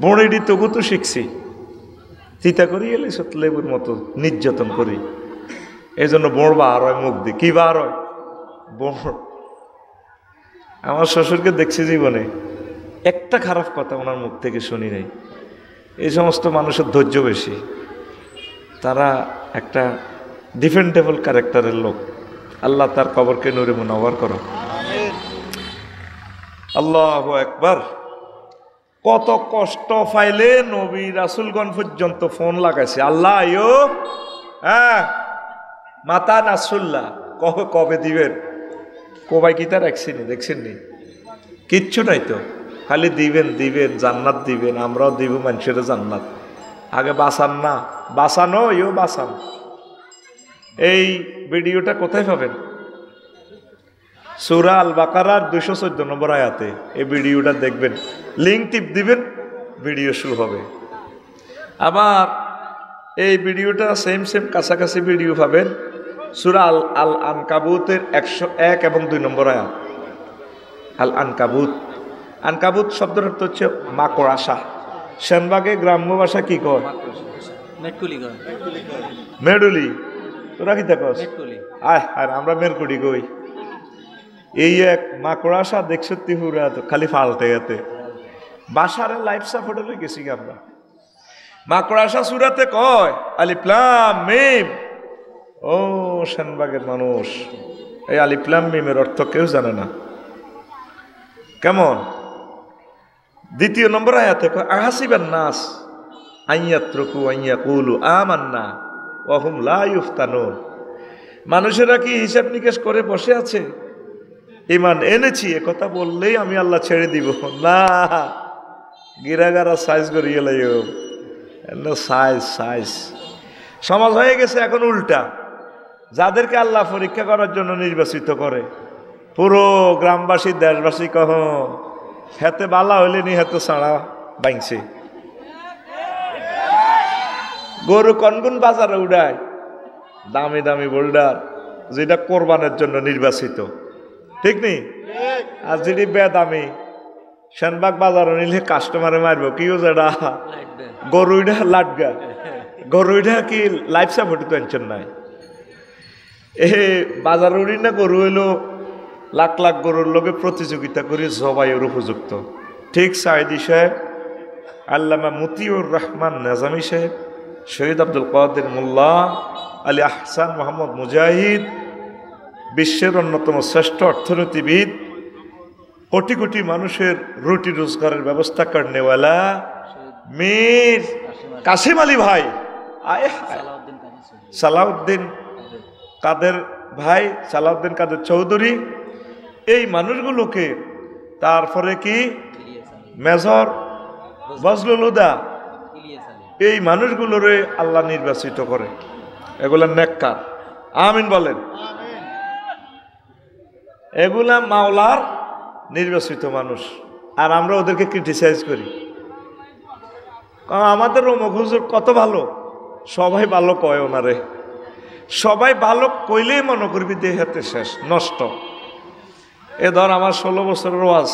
A: বড়িডি তবু তো শিখছি, চিতা করি এলে লেবুর মতো নির্যাতন করি, এই জন্য বোড় বার হয় মুখ দি, কি বার হয় বোড়। আমার শ্বশুরকে দেখছি জীবনে একটা খারাপ কথা ওনার মুখ থেকে শুনি নাই। এই সমস্ত মানুষের ধৈর্য বেশি, তারা একটা ডিফেন্ডেবল ক্যারেক্টারের লোক। আল্লাহ তার কবরকে নূরে মুনাওয়ার করো। আল্লাহু আকবার। কত কষ্ট পাইলে নবী রাসূলগণ পর্যন্ত ফোন লাগাইছে, আল্লাহ আইও, হ্যাঁ মাতা নাসরুল্লাহ, কবে দিবেন? কবাই কি তার দেখছেন নি? কিচ্ছু নাই তো, খালি দিবেন দিবেন, জান্নাত দিবেন, আমরাও দিব মানুষের জান্নাত। আগে বাঁচান না, বাঁচানো ইও বাঁচান। এই ভিডিওটা কোথায় পাবেন? সূরা আল বাকারার 214 নম্বর আয়াতে এই ভিডিওটা দেখবেন, লিঙ্ক টিপ দিবেন, ভিডিও শুরু হবে। আবার এই ভিডিওটা সেম কাছাকাছি ভিডিও পাবেন সূরা আল আনকাবুতের 101 এবং 2 নম্বর আয়াত। আল আনকাবুত, আনকাবুত শব্দের অর্থ হচ্ছে মাকড়াসা। সেনবাগে গ্রাম্য ভাষা কি কয়? মেডুলি। তোরা কি দেখস? আর আমরা মেরকুড়ি কই। এই এক মাকড়াসা দেখছ ত্রিপুরা খালি ফালতে গেতে বাসারে লাইফ সাপোর্টে লই গেছি আমরা। মাকড়াসা সূরাতে কয় আলিফ লাম মিম। ও সেনবাগের মানুষ, এই আলিফ লাম মিমের অর্থ কেউ জানে না। কেমন? 2 নম্বর আয়াতে কয় আহাসিবান নাস আইয়াত্রকু আইয়াকুলু আমান্না ওয়া হুম লা ইফতানুন। মানুষেরা কি হিসাব নিকেশ করে বসে আছে? ঈমান এনেছি এ কথা বললেই আমি আল্লাহ ছেড়ে দিব না। গিরাগারা সাইজ করিয়ে লাইও সাইজ। সমাজ হয়ে গেছে এখন উল্টা। যাদেরকে আল্লাহ পরীক্ষা করার জন্য নির্বাচিত করে, পুরো গ্রামবাসী দেশবাসী কহ হেতে বালা হইলে নি হেতে ছাড়া বাইংছে। গরু কনগুন বাজারে উড়ায়, দামি দামি বোল্ডার, যেটা কোরবানের জন্য নির্বাচিত, ঠিক নেই? আর যেটি বেদামি সেনবাগ বাজারে নিলে কাস্টমারে মারব কিও যেটা গরুইটা লাটগা, গরুইটা কি লাইফ সাপোর্ট টেনশন নাই। এ বাজার উড়ি না গরু হইলো লাখ লাখ গরুর লোকে প্রতিযোগিতা করে জবাইয়ের উপযুক্ত। ঠিক সাইদি সাহেব, আল্লামা মতিউর রহমান নাজামি সাহেব, শহীদ আব্দুল কাদের মোল্লা, আলী আহসান মোহাম্মদ মুজাহিদ, বিশ্বের অন্যতম শ্রেষ্ঠ অর্থনীতিবিদ, কোটি কোটি মানুষের রুটি রোজগারের ব্যবস্থা করনেওয়ালা মীর কাসিম আলী ভাই, সালাউদ্দিন কাদের ভাই, সালাউদ্দিন কাদের চৌধুরী, এই মানুষগুলোকে, তারপরে কি মেজর বজলুল হুদা, এই মানুষগুলোরে আল্লাহ নির্বাচিত করে। এগুলা নেককার, আমিন বলেন। এগুলা মাওলার নির্বাচিত মানুষ, আর আমরা ওদেরকে ক্রিটিসাইজ করি। আমাদের অমুক হুজুর কত ভালো, সবাই ভালো কয় ওনারে, সবাই ভালো কইলেই মনে করবি দেহাতে শেষ নষ্ট। এ ধর আমার 16 বছরের ওয়াজ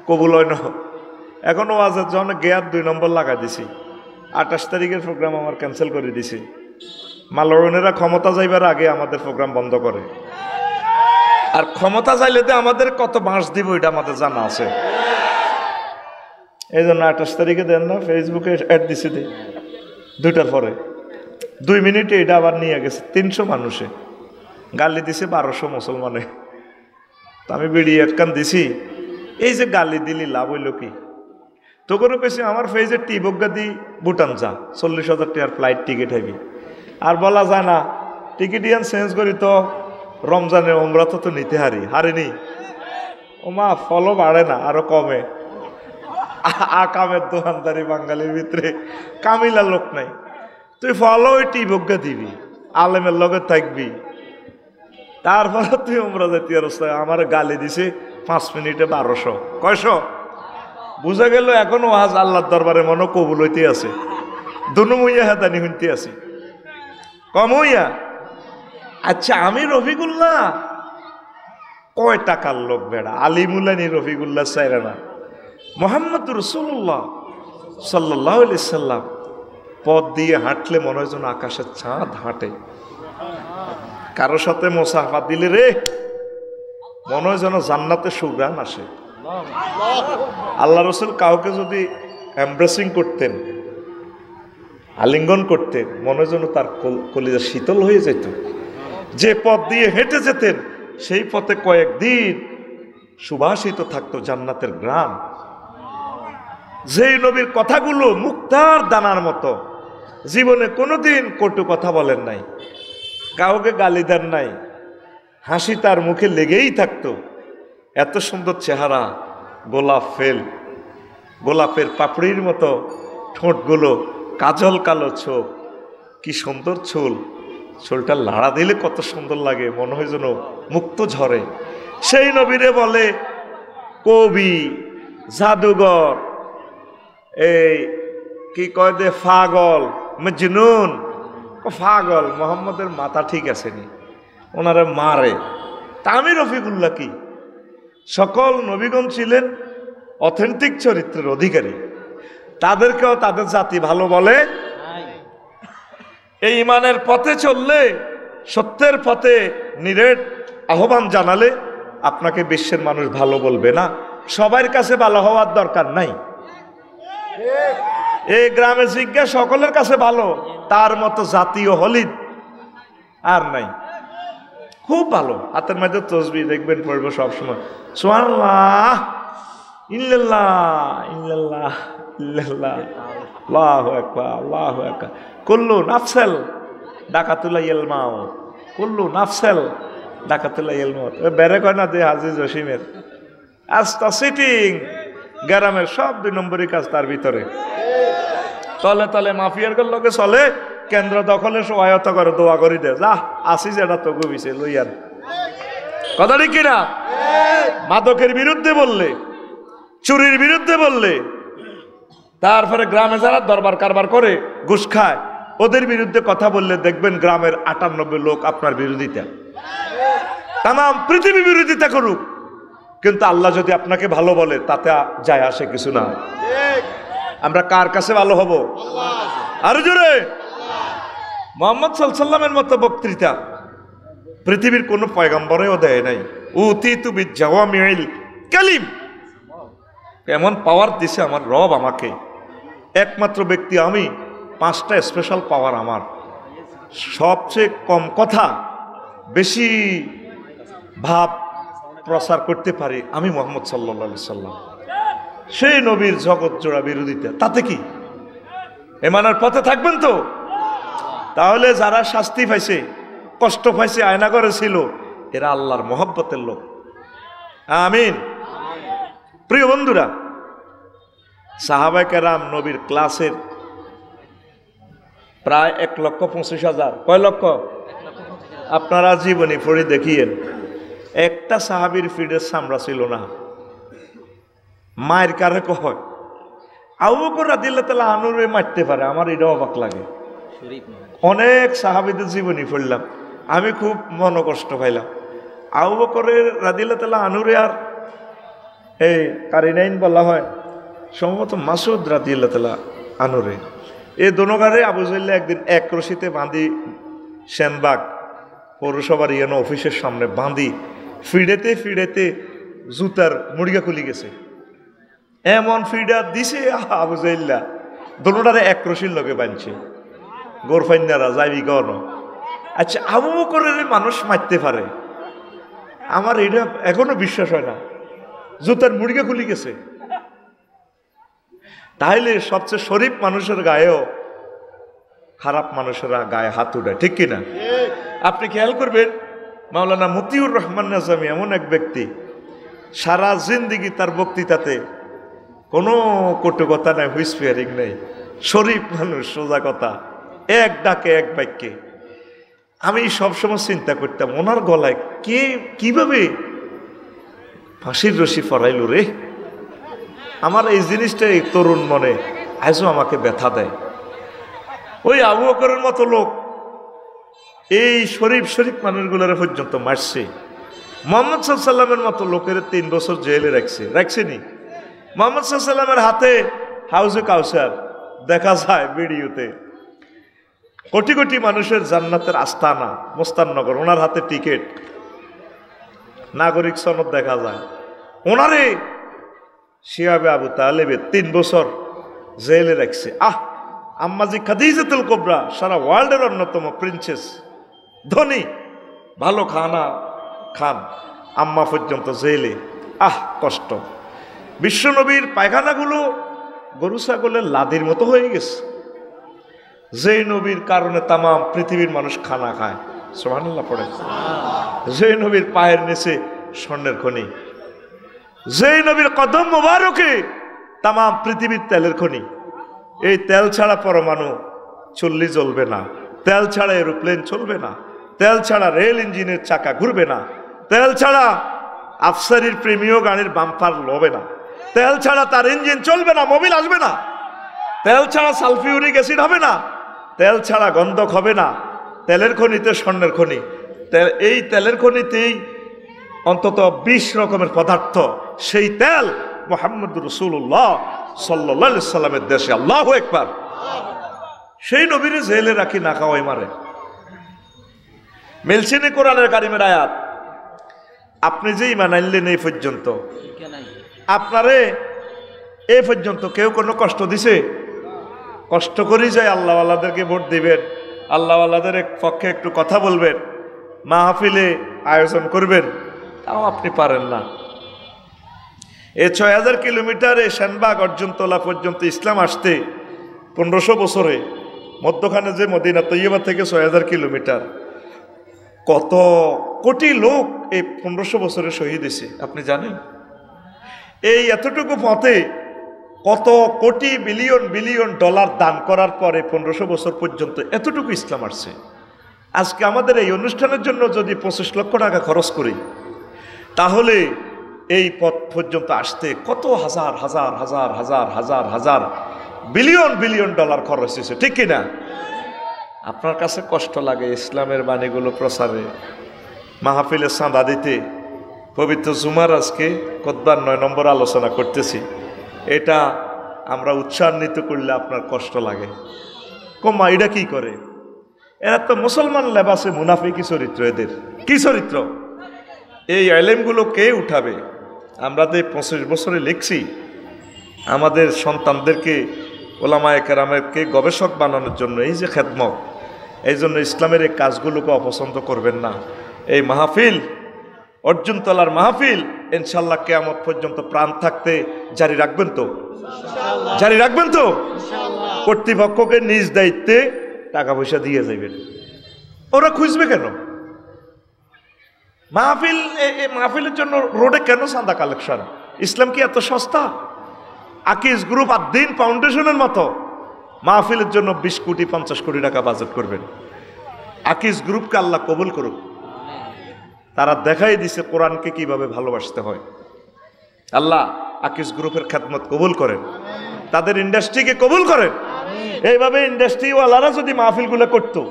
A: কবুল হয় না, এখন ওয়াজের জন্য গেয়ার 2 নম্বর লাগাই দিছি। 28 তারিখের প্রোগ্রাম আমার ক্যান্সেল করে দিছি। মালরনেরা ক্ষমতা যাইবার আগে আমাদের প্রোগ্রাম বন্ধ করে, আর ক্ষমতা চাইলে তো আমাদের কত বাঁশ দিব এটা আমাদের জানা আছে। এই জন্য 28 তারিখে দেন না, ফেসবুকে অ্যাড দিছি, 2টার পরে 2 মিনিটে এটা আবার নিয়ে গেছে 300 মানুষে, গালি দিছে 1200 মুসলমানে। তা আমি বেরিয়ে একখান দিছি, এই যে গালি দিলি লাভ হইল কি? তো করে পেয়েছি আমার ফেজে টিবজ্ঞা দি ভুটান যা 40,000 টাকার ফ্লাইট টিকিট হইবি, আর বলা যায় না টিকিট ইয়ান চেঞ্জ করি তো রমজানে ওমরা তো নিতে হারিনি। ও মা ফলও বাড়ে না, আরো কমে। কামের দোকানদারি বাঙালির ভিতরে কামিলা লোক নাই, তুই ফলও ওই টিবজ্ঞা দিবি, আলেমের লগে থাকবি, তারপরে তুই ওমরা জাতীয় অবস্থায় আমার গালি দিছে 5 মিনিটে 1200 কয়শো। বুঝা গেল এখনো আজ আল্লাহর দরবারে মনে কবুল হইতে আছে, দুনুমইয়া হেদানি শুনতে আছি কম হইয়া। আচ্ছা আমি রফিকুল্লাহ কয় টাকার লোক বেড়া, আলিমুল্লানি রফিকুল্লাহ চাইরে না, মোহাম্মদ রসুল্লাহ সাল্লাল্লাহু আলাইহি সাল্লাম পথ দিয়ে হাঁটলে মনে হয় যেন আকাশের চাঁদ হাঁটে। কারো সাথে মোসাফা দিলে রে মনে হয় যেন জান্নাতে সুগ্রাণ আসে। আল্লাহ রসুল কাউকে যদি এমব্রেসিং করতেন, আলিঙ্গন করতেন, মনে হয় যেন তার কলিজা শীতল হয়ে যেত। যে পথ দিয়ে হেঁটে যেতেন সেই পথে কয়েকদিন সুবাসিত থাকতো জান্নাতের গ্রাম। যেই নবীর কথাগুলো মুক্তার দানার মতো, জীবনে কোনোদিন কটু কথা বলেন নাই, কাউকে গালি দেন নাই, হাসি তার মুখে লেগেই থাকতো। এত সুন্দর চেহারা, গোলাপ ফেল, গোলাপের পাপড়ির মতো ঠোঁটগুলো, কাজল কালো চোখ, কি সুন্দর চুল, চুলটা লাড়া দিলে কত সুন্দর লাগে, মনে হয় যেন মুক্ত ঝরে। সেই নবীরে বলে কবি, জাদুঘর, এই কি কয় দে পাগল, মজনুন। পাগল, মোহাম্মদের মাথা ঠিক আছে নি, ওনারে মারে। তা আমি রফিকুল্লাহ কি? সকল নবীগণ ছিলেন অথেন্টিক চরিত্রের অধিকারী, তাদেরকেও তাদের জাতি ভালো বলে। এই ইমানের পথে চললে, সত্যের পথে নিরেট আহ্বান জানালে আপনাকে বিশ্বের মানুষ ভালো বলবে না। সবার কাছে ভালো হওয়ার দরকার নাই। এই গ্রামে জিজ্ঞা সকলের কাছে ভালো, তার মতো জাতীয় হলিদ আর নাই। খুব ভালো, হাতের মধ্যে তসবিহ দেখবেন পড়বো সবসময়, সুবহানাল্লাহ, ইল্লাল্লাহ, ইল্লাল্লাহ, ইল্লাল্লাহ, আল্লাহু আকবার, আল্লাহু আকবার। কুল্লু নাফসাল ডাকাতুল্লাহ ইলমাও, কুল্লু নাফসাল ডাকাতুল্লাহ ইলমাও। বেড়ে কয় না দে হাজি জসিমের আস্তা সিটিং, গ্রামের সব 2 নম্বরই কাজ তার ভিতরে। তলে তলে মাফিয়ার লগে চলে, কেন্দ্র দখলে সহায়তা করে, দোয়া করি দে, যা আসি যেটা তো গুবিছে লইয়ান। কথা ঠিক কিনা? মাদকের বিরুদ্ধে বললে, চুরির বিরুদ্ধে বললে, তারপরে গ্রামে যারা দরবার কারবার করে ঘুষ খায় ওদের বিরুদ্ধে কথা বললে দেখবেন গ্রামের 98 লোক আপনার বিরোধিতা। তাম পৃথিবী বিরোধিতা করুক, কিন্তু আল্লাহ যদি আপনাকে ভালো বলে তাতে যায় আসে কিছু না। আমরা কার কাছে ভালো হব? আরো জোরে। মুহাম্মদ সাল্লাল্লাহু আলাইহি ওয়াসাল্লামের মতো বক্তৃতা পৃথিবীর কোন পয়গম্বরেও দেয় নাই। উতিতু বিজাওয়ামিল কালিম, এমন পাওয়ার দিছে আমার রব আমাকে, একমাত্র ব্যক্তি আমি, 5টা স্পেশাল পাওয়ার আমার। সবচেয়ে কম কথা, বেশি ভাব প্রচার করতে পারি আমি মুহাম্মদ সাল্লাল্লাহু আলাইহি সাল্লাম। সেই নবীর জগৎ জোড়া বিরোধিতা, তাতে কি? এমানের পথে থাকবেন তো? তাহলে যারা শাস্তি পাইছে, কষ্ট পাইছে, আয়নাঘরে ছিল, এরা আল্লাহর মহব্বতের লোক। আমিন। প্রিয় বন্ধুরা, সাহাবায়ে কেরাম নবীর ক্লাসের প্রায় 1,25,000। কয় লক্ষ? আপনারা জীবনী পড়ে দেখিয়েন, একটা সাহাবীর ফিডের চামড়া ছিল না। মায়ের কারে কয় আবু বকর রাদিয়াল্লাহু তাআলা আনহুরে মারতে পারে, আমার এটা অবাক লাগে। অনেক সাহাবীদের জীবনী পড়লাম, আমি খুব মনোকষ্ট পাইলাম। আবু বকরের রাদিয়াল্লাহু তাআলা আনহুরে আর এই কারিনাইন বলা হয়, সম্ভবত মাসুদ রাদিয়াল্লাহু তাআলা আনহুরে, এই দোনোগারে আবু জাহল একদিন এক রশিতে বাঁধি সেনবাগ পৌরসভার ইয়ানো অফিসের সামনে বাঁধি ফিডেতে ফিডেতে জুতার মুড়িয়া খুলি গেছে। এমন ফিডা দিছে আবু জাহল্লা, দোনোটারে এক রশির লগে বাঁধছে। গোরফাইনারা যাইবি গণ। আচ্ছা, আবু বকরের মানুষ মারতে পারে, আমার এটা এখনো বিশ্বাস হয় না। জুতার মুড়িয়া খুলি গেছে, তাইলে সবচেয়ে শরীফ মানুষের গায়েও খারাপ মানুষেরা গায়ে হাত উঠায়, ঠিক কিনা? আপনি খেয়াল করবেন, মাওলানা মতিউর রহমান নাজামি এমন এক ব্যক্তি, সারা জিন্দিগি তার বক্তৃতাতে কোনো কটু কথা নাই, হুইসপিয়ারিং নেই, শরীফ মানুষ, সোজা কথা, এক ডাকে এক বাক্যে। আমি সবসময় চিন্তা করতাম ওনার গলায় কে কিভাবে ফাঁসির রশি ফরাইল রে। আমার এই জিনিসটা এই তরুণ মনে আজও আমাকে ব্যথা দেয়। ওই আবু বকরের মতো লোক এই শরীফ শরীফ মানুষগুলোর পর্যন্ত মারছে। মুহাম্মদ সাল্লাল্লাহু আলাইহি ওয়াসাল্লামের মতো লোকের 3 বছর জেলে রাখছেনি। মুহাম্মদ সাল্লাল্লাহু আলাইহি ওয়াসাল্লামের হাতে হাউজে কাউসার দেখা যায় ভিডিওতে। কোটি কোটি মানুষের জান্নাতের আস্তানা মোস্তাননগর, ওনার হাতে টিকিট, নাগরিক সনদ দেখা যায়। ওনারে শিয়াবে আবু তালেবে 3 বছর জেলে রাখছে। আম্মাজি খাদিজাতুল কুবরা, সারা ওয়ার্ল্ডের অন্যতম প্রিন্সেস, ধনী, ভালো খানা খান, আম্মা পর্যন্ত জেলে। কষ্ট। বিশ্বনবীর পায়খানাগুলো গরু ছাগলের লাদির মতো হয়ে গেছে। যেই নবীর কারণে তাম পৃথিবীর মানুষ খানা খায়, সুবহানাল্লাহ পড়ে। যেই নবীর পায়ের নিচে স্বর্ণের খনি, যেই নবীর কদম মোবারকে তাম পৃথিবীর তেলের খনি। এই তেল ছাড়া পরমাণু চুল্লি জ্বলবে না, তেল ছাড়া এরোপ্লেন চলবে না, তেল ছাড়া রেল ইঞ্জিনের চাকা ঘুরবে না, তেল ছাড়া আফসারির প্রেমীয় গাড়ির বাম্পার লবে না, তেল ছাড়া তার ইঞ্জিন চলবে না, মোবিল আসবে না, তেল ছাড়া সালফিউরিক অ্যাসিড হবে না, তেল ছাড়া গন্ধক হবে না। তেলের খনিতে স্বর্ণের খনি, এই তেলের খনিতেই অন্তত 20 রকমের পদার্থ। সেই তেল মুহাম্মদ রাসূলুল্লাহ সাল্লাল্লাহু আলাইহি সাল্লামের দেশে। আল্লাহু আকবার। সেই নবীরে জেলে রাখি না খাওয়াই মারে। মিলছেনি কোরআনের কারিমের আয়াত। আপনি যে ঈমান আনলেন এই পর্যন্ত, আপনারে এই পর্যন্ত কেউ কোনো কষ্ট দিছে? কষ্ট করেই যায় আল্লাহওয়ালাদেরকে ভোট দিবেন, আল্লাহওয়ালাদের পক্ষে একটু কথা বলবেন, মাহফিলে আয়োজন করবেন, তাও আপনি পারেন না। এই 6000 কিলোমিটার এই শানবাগ অর্জুনতলা পর্যন্ত ইসলাম আসতে 1500 বছরে, মধ্যখানে যে মদিনা তৈয়বা থেকে 6000 কিলোমিটার, কত কোটি লোক এই 1500 বছরে শহীদ হয়েছে আপনি জানেন? এই এতটুকু পথে কত কোটি বিলিয়ন বিলিয়ন ডলার দান করার পরে 1500 বছর পর্যন্ত এতটুকু ইসলাম আসছে। আজকে আমাদের এই অনুষ্ঠানের জন্য যদি 25 লক্ষ টাকা খরচ করি, তাহলে এই পথ পর্যন্ত আসতে কত হাজার হাজার হাজার হাজার হাজার হাজার বিলিয়ন বিলিয়ন ডলার খরচ হয়েছে, ঠিক কিনা? আপনার কাছে কষ্ট লাগে ইসলামের বাণীগুলো প্রচারে, মাহফিলের চাঁদা দিতে। পবিত্র জুমার আজকে খুতবার 9 নম্বর আলোচনা করতেছি। এটা আমরা উৎসাহিত করলে আপনার কষ্ট লাগে। কমা এটা কি করে? এরা তো মুসলমান লেবাসে মুনাফিকি চরিত্র। এদের কি চরিত্র? এই আলেমগুলো কে উঠাবে? আমরা তো 25 বছরে লিখছি আমাদের সন্তানদেরকে ওলামায়ে কেরামকে গবেষক বানানোর জন্য, এই যে খেদমত, এই জন্য ইসলামের এই কাজগুলোকে অপছন্দ করবেন না। এই মাহফিল, অর্জুনতলার মাহফিল ইনশাল্লাহ কিয়ামত পর্যন্ত প্রাণ থাকতে জারি রাখবেন তো? জারি রাখবেন তো? কর্তৃপক্ষকে নিজ দায়িত্বে টাকা পয়সা দিয়ে যাবেন। ওরা খুঁজবে কেন মাহফিল? মাহফিলের জন্য রোডে কেন চাঁদা কালেকশন? ইসলাম কি এত সস্তা? আকিজ গ্রুপ আদ্দিন ফাউন্ডেশনের মতো মাহফিলের জন্য 20 কোটি 50 কোটি টাকা বাজেট করবেন। আকিজ গ্রুপকে আল্লাহ কবুল করুক। তারা দেখাই দিছে কোরআনকে কিভাবে ভালোবাসতে হয়। আল্লাহ আকিজ গ্রুপের খেদমত কবুল করেন, তাদের ইন্ডাস্ট্রিকে কবুল করেন। এইভাবে ইন্ডাস্ট্রিওয়ালারা যদি মাহফিলগুলো করতো,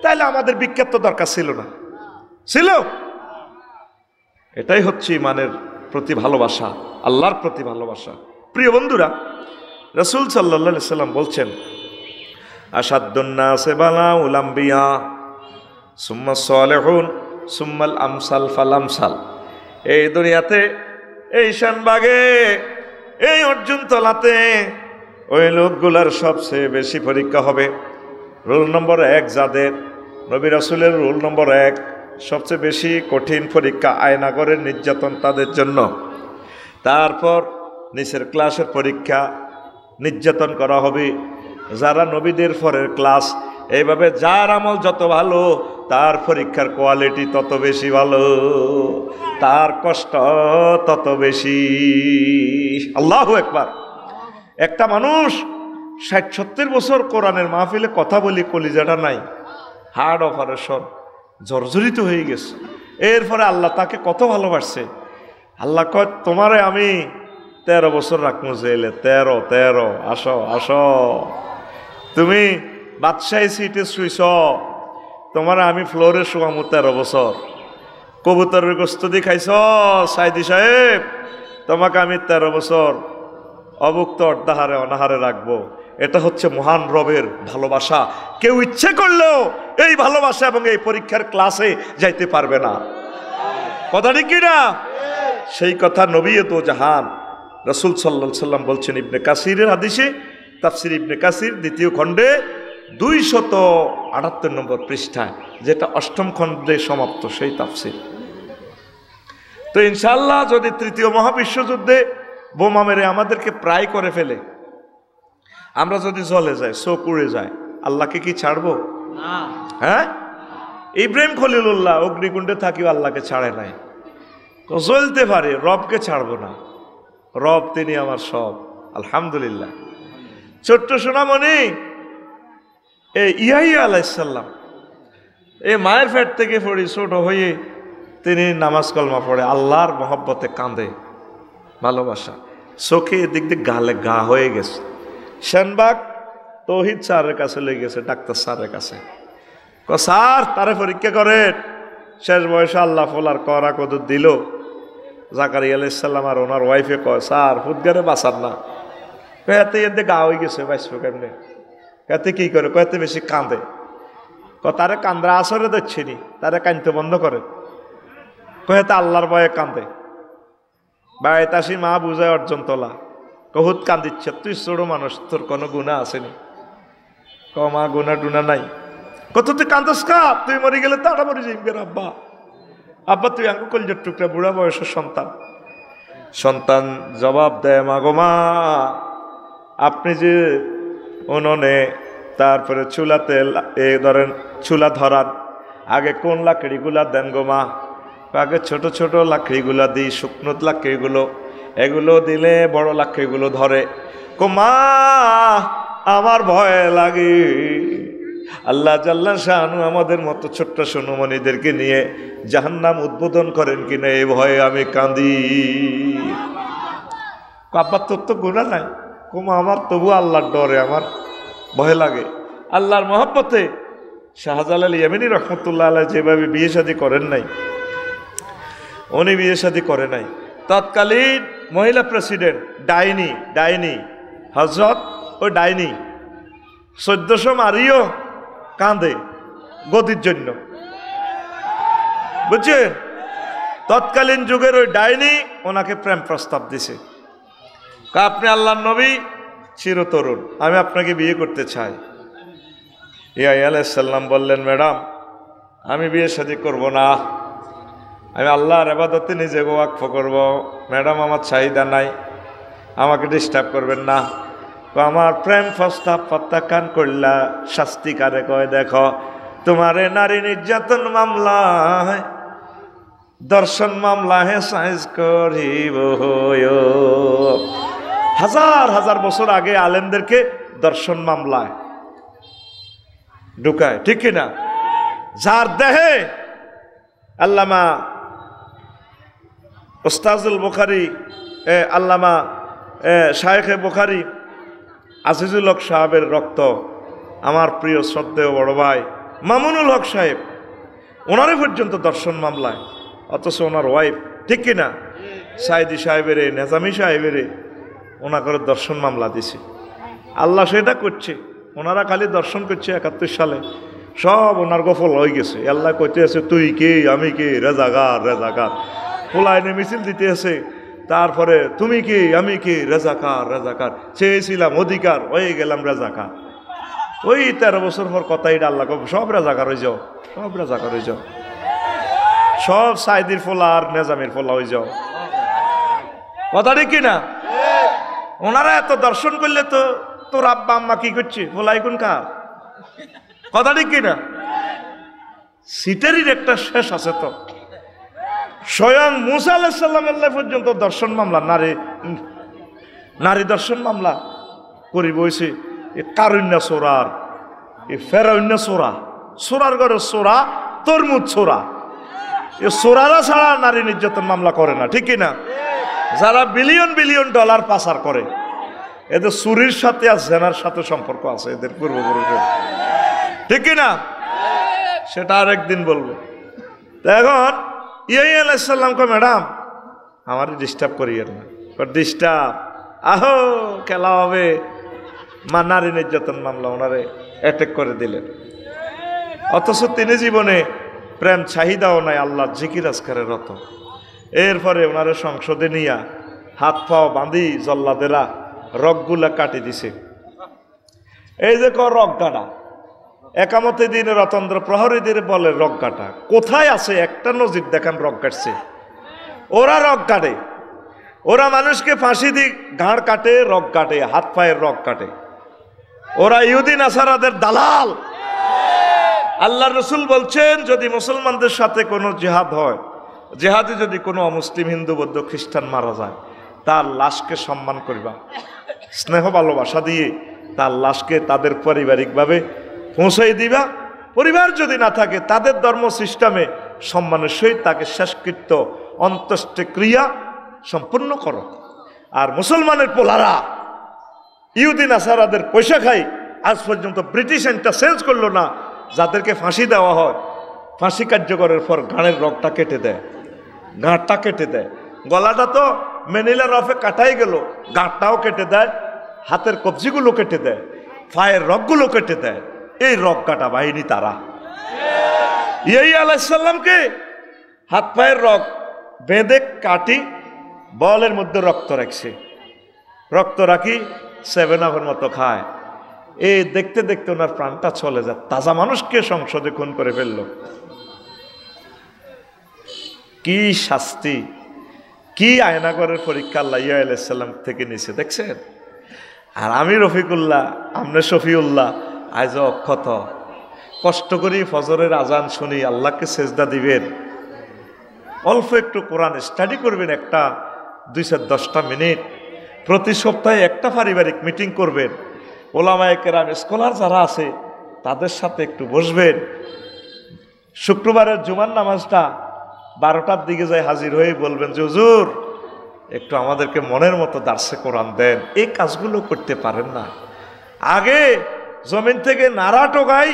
A: তাহলে আমাদের বিখ্যাত দরকার ছিল না, ছিল? এটাই হচ্ছে ইমানের প্রতি ভালোবাসা, আল্লাহর প্রতি ভালোবাসা। প্রিয় বন্ধুরা, রাসূল সাল্লাল্লাহু আলাইহি সাল্লাম বলছেন, আশাদ্দুন নাসি বালাউল আম্বিয়া সুম্মা সালিহুন সুম্মাল আমসাল ফাল আমসাল। এই দুনিয়াতে, এই শানবাগে, এই অর্জুনতলাতে ওই লোকগুলার সবচেয়ে বেশি পরীক্ষা হবে। রোল নম্বর 1 যাদের, নবী রাসূলের রোল নম্বর 1, সবচেয়ে বেশি কঠিন পরীক্ষা, আয়নাগরের নির্যাতন তাদের জন্য। তারপর নিচের ক্লাসের পরীক্ষা, নির্যাতন করা হবে যারা নবীদের পরের ক্লাস। এইভাবে যার আমল যত ভালো, তার পরীক্ষার কোয়ালিটি তত বেশি ভালো, তার কষ্ট তত বেশি। আল্লাহু আকবার। একটা মানুষ 60-70 বছর কোরআনের মাহফিলে কথা বলি, কলিজাটা নাই, হার্ট অপারেশন, জর্জরিত হয়ে গেছে। এরপরে আল্লাহ তাকে কত ভালোবাসছে। আল্লাহ কয়, তোমারে আমি 13 বছর রাখবো জেলে। 13 আসো আসো। তুমি বাদশাহী সিটে শুইছ, তোমার আমি ফ্লোরে শোয়ামো 13 বছর। কবুতরের গোস্ত দিয়ে খাইছ সাইদি সাহেব, তোমাকে আমি 13 বছর অভুক্ত অর্ধাহারে অনাহারে রাখবো। এটা হচ্ছে মহান রবের ভালোবাসা। কেউ ইচ্ছে করলেও এই ভালোবাসা এবং এই পরীক্ষার ক্লাসে যাইতে পারবে না। কথা ঠিক কিনা? সেই কথা নবী তো জাহান রাসূল সাল্লাল্লাহু আলাইহি সাল্লাম বলছেন ইবনে কাসিরের হাদিসে, তাফসির ইবনে কাসির 2য় খণ্ডে 278 নম্বর পৃষ্ঠায়, যেটা 8ম খণ্ডে সমাপ্ত সেই তাফসির। তো ইনশাআল্লাহ যদি 3য় মহাবিশ্বযুদ্ধে বোমা মেরে আমাদেরকে প্রায় করে ফেলে, আমরা যদি জ্বলে যাই, চোখ উড়ে যায়, আল্লাহকে কি ছাড়বো? হ্যাঁ? ইব্রাহিম খলিলুল্লাহ অগ্নিকুণ্ডে থাকিও আল্লাহকে ছাড়ে নাই। তো জ্বলতে পারে, রবকে ছাড়বো না। রব তিনি আমার সব, আলহামদুলিল্লাহ। ছোট্ট সোনামণি এই ইয়াহিয়া আলাইহিস সালাম, এই মায়ের পেট থেকে পড়ি ছোট হয়ে তিনি নামাজ কলমা পড়ে আল্লাহর মহব্বতে কাঁদে, ভালোবাসা চোখে এদিক দিয়ে গালে গা হয়ে গেছে। সেনবাগ তৌহিদ স্যারের কাছে লেগে গেছে, ডাক্তার স্যারের কাছে। স্যার তারে পরীক্ষা করেন, শেষ বয়সে আল্লাহ ফোলার করা কত দিল। জাকারিয়া আলাইহিস সালাম আর ওনার ওয়াইফে কয়, স্যার ফুটগারে বাঁচান না। কয়াতে এতে গা হয়ে গেছে, বাঁচবো কেমনে? কয়াতে কি করে? কয়াতে বেশি কাঁদে। তারে কান্দা আসরে দিচ্ছে নি, তারে কাঁদতে বন্ধ করে। কয়াতে আল্লাহর ভয়ে কান্দে। বাড়িতে আসি মা বুঝায় অর্জন তোলা, কহুত কান্দিচ্ছে, তুই ছোট মানুষ, তোর কোনো গুণা আসেনি। মা গুণা টুনা নাই। কত তুই কান্দস কা? তুই মরে গেলে তারা মরে যাইবে আব্বা। আব্বা তুই আঙ্কু কলজের টুকরা, বুড়া বয়সের সন্তান। সন্তান জবাব দেয়, মা গো মা, আপনি যে উনুনে তারপরে চুলাতে ধরেন চুলা ধরান, আগে কোন লাকড়িগুলা দেন গো মা? আগে ছোট ছোট লাকড়িগুলা দিই, শুকনো লাকড়িগুলো, এগুলো দিলে বড় লাকড়িগুলো ধরে। কো মা আমার ভয় লাগে, আল্লাহ জাল্লা শানু আমাদের মতো ছোট্ট সোনমণিদেরকে নিয়ে জাহান্নাম উদ্বোধন করেন কিনা এই ভয়ে আমি কাঁদি। আব্বার তোর তো গুনাহ নাই। কুমা আমার তবু আল্লাহর ডরে আমার ভয় লাগে। আল্লাহর মহব্বতে শাহজালাল ইয়ামানী রহমতুল্লাহ আলাইহি যেভাবে বিয়ে শাদী করেন নাই, উনি বিয়ে শাদী করে নাই। তৎকালীন মহিলা প্রেসিডেন্ট ডাইনি হজরত, ওই ডাইনি 1400 মারিও কাঁদে গদির জন্য, বুঝছেন? তৎকালীন যুগের ওই ডাইনি ওনাকে প্রেম প্রস্তাব দিছে। আপনি আল্লাহর নবী, চিরতরুণ, আমি আপনাকে বিয়ে করতে চাই। ইয়া আলাইহিস সালাম বললেন, ম্যাডাম আমি বিয়ে শাদী করব না, আমি আল্লাহর ইবাদতে নিজেকে ওয়াকফ করব। ম্যাডাম আমার চাহিদা নাই, আমাকে ডিস্টার্ব করবেন না। তো আমার প্রেম প্রস্তাব প্রত্যাখ্যান করলা, শাস্তি কারে কয় দেখো, তোমারে নারী নির্যাতন মামলায়, দর্শন মামলায় সাইজ করিব। হাজার হাজার বছর আগে আলেমদেরকে দর্শন মামলায় ঢুকায়, ঠিক কিনা? যার দেহে আল্লামা উস্তাজুল বুখারী, আল্লামা শায়েখে বুখারী আজিজুল হক সাহেবের রক্ত, আমার প্রিয় শ্রদ্ধেয় বড় ভাই মামুনুল হক সাহেব, ওনারে পর্যন্ত দর্শন মামলায়, অথচ ওনার ওয়াইফ, ঠিক কিনা? সাইদি সাহেবের, নেজামি সাহেবের ওনা করে দর্শন মামলা দিছে। আল্লাহ সেটা করছে, ওনারা খালি দর্শন করছে 71 সালে, সব ওনার গফল হয়ে গেছে। আল্লাহ কইতে আছে তুই কে আমি কে, রেজাকার রেজাকার, পোলাইনে মিছিল দিতে আছে। তারপরে তুমি কি আমি কি, রেজাকার রেজাকার, চেয়েছিলাম অধিকার, হয়ে গেলাম রেজাকার। ওই 13 বছর পর কথাই আল্লাহ সব রেজাকার হয়ে যাও, সব রেজাকার হয়ে যাও, সব সাইদির ফোলা আর নেজামির ফোলা হয়ে যাও। কথা ঠিক কিনা? ওনারা এত দর্শন করলে তো তোর আব্বা আম্মা কি করছে, ফোলাই কোন কার? কথা ঠিক কিনা? সিটারির একটা শেষ আছে তো। স্বয়ং মুসা আলাইহিস সালাম পর্যন্ত দর্শন মামলা, নারী দর্শন মামলা করি বইছে। এ কারুণ্যা সোরার, এ ফেরাউন্যা সোরা, সোরার ঘরে সোরা, তরমুজ সোরা, এ সোরারা ছাড়া নারী নির্যাতন মামলা করে না, ঠিক কিনা? যারা বিলিয়ন বিলিয়ন ডলার পাচার করে, এদের চুরির সাথে আর জেনার সাথে সম্পর্ক আছে এদের পূর্বপুরুষের, ঠিক কিনা? সেটা আরেকদিন বলবো। এখন ইয়া আলাইহিস সালাম কয়, ম্যাডাম আমার ডিস্টার্ব করিয়েন না। ডিস্টার্ব আহো খেলা হবে, মা নারী নির্যাতন মামলা ওনারে অ্যাটেক করে দিলেন। অথচ তিনি জীবনে প্রেম চাহিদাও নাই, আল্লাহর জিকির আজকারের রত। এরপরে ওনারে সংসদে নিয়া হাত পাও বাঁধি জল্লাদেরা রগগুলা কাটি দিছে। এই যে রগ কাটা, একামতে দিনে রতন্দ্র প্রহরীদের বলে রগ কাটা। কোথায় আছে একটা নজির দেখান রগ কাটছে? ওরা রগ কাটে, ওরা মানুষকে ফাঁসি দিয়ে ঘাড় কাটে, রগ কাটে, হাত পায়ের রগ কাটে। ওরা ইহুদি নাসারাদের দালাল। আল্লাহ রসুল বলছেন, যদি মুসলমানদের সাথে কোনো জিহাদ হয়, জেহাদে যদি কোনো অমুসলিম হিন্দু বৌদ্ধ খ্রিস্টান মারা যায়, তার লাশকে সম্মান করবা, স্নেহ ভালোবাসা দিয়ে তার লাশকে তাদের পারিবারিকভাবে পৌঁছাই দিবা। পরিবার যদি না থাকে, তাদের ধর্ম সিস্টেমে সম্মানের সহিত তাকে শেষকৃত্য অন্ত্যেষ্টিক্রিয়া সম্পূর্ণ করো। আর মুসলমানের পোলারা ইহুদি নাসারাদের পয়সা খাই, আজ পর্যন্ত ব্রিটিশ আইনটা চেঞ্জ করলো না, যাদেরকে ফাঁসি দেওয়া হয় ফাঁসি কার্যকরের পর ঘাড়ের রগটা কেটে দেয়, ঘাড়টা কেটে দেয়। গলাটা তো ম্যানিলা রফে কাটাই গেল, ঘাড়টাও কেটে দেয়, হাতের কবজিগুলো কেটে দেয়, পায়ের রগগুলো কেটে দেয়। এই রগ কাটা বাহিনী তারা। এই আলাইসাল্লামকে হাত পায়ের রগ বেঁধে কাটি বলের মধ্যে রক্ত রাখছে, রক্ত রাখি 7-আপের মতো খায়। এই দেখতে দেখতে ওনার প্রাণটা চলে যায়। তাজা মানুষকে সংসদে খুন করে ফেললো। কি শাস্তি, কি আয়নাগরের পরীক্ষা আল্লাহ ইয়া আলাইসাল্লাম থেকে নিছে দেখছেন। আর আমি রফিকুল্লাহ, আমনে শফিউল্লাহ আজ অক্ষত কষ্ট করি ফজরের আজান শুনি, আল্লাহকে সেজদা দিবেন, অল্প একটু কোরআন স্টাডি করবেন, একটা 2-10টা মিনিট প্রতি সপ্তাহে একটা পারিবারিক মিটিং করবেন, ওলামায়ে কেরাম স্কলার যারা আছে তাদের সাথে একটু বসবেন। শুক্রবারের জুমার নামাজটা 12টার দিকে যাই হাজির হয়ে বলবেন যে হুজুর একটু আমাদেরকে মনের মতো দার্সে কোরআন দেন। এই কাজগুলো করতে পারেন না। আগে জমিন থেকে নাড়া টোকাই,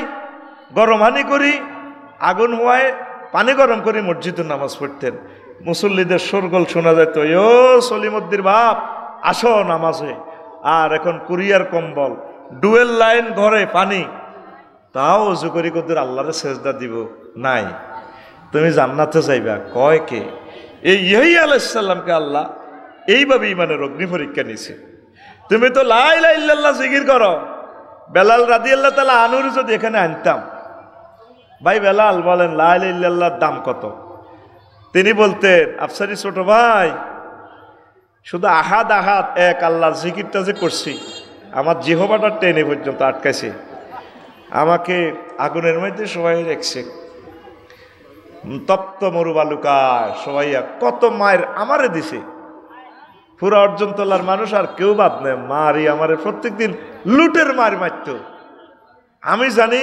A: গরম পানি করি, আগুন হওয়ায় পানি গরম করে মসজিদে নামাজ পড়তেন। মুসল্লিদের শোরগোল শোনা যেত, ও সলিমুদ্দির বাপ আসো নামাজে। আর এখন কুরিয়ার কম্বল, ডুয়েল লাইন ঘরে পানি, তাও অজু করি কদ্দুর আল্লাহরে সেজদা দিব নাই। তুমি জান্নাতে যাইবা কয় কে? এই ইয়া আলাইহিসসালামকে আল্লাহ এইভাবে ইমানের অগ্নি পরীক্ষা নিছে। তুমি তো লা ইলাহা ইল্লাল্লাহ জিকির করো। বেলাল রাদিয়াল্লাহু তাআলা আনহুর যদি এখানে আনতাম, ভাই বেলাল বলেন লা ইলাহা ইল্লাল্লাহর দাম কত? তিনি বলতেন, আফসারি ছোট ভাই, শুধু আহাদ আহাদ এক আল্লাহর জিকিরটা যে করছি, আমার জিহবাটা টেনে পর্যন্ত আটকাইছে, আমাকে আগুনের মধ্যে সবাই রেখেছে, তপ্ত মরুবালুকায় সবাই কত মায়ের আমারে দিছে। পুরা অর্জন তোলার মানুষ আর কেউ বাদ নেই, মারি আমারে প্রত্যেকদিন লুটের মার মারত। আমি জানি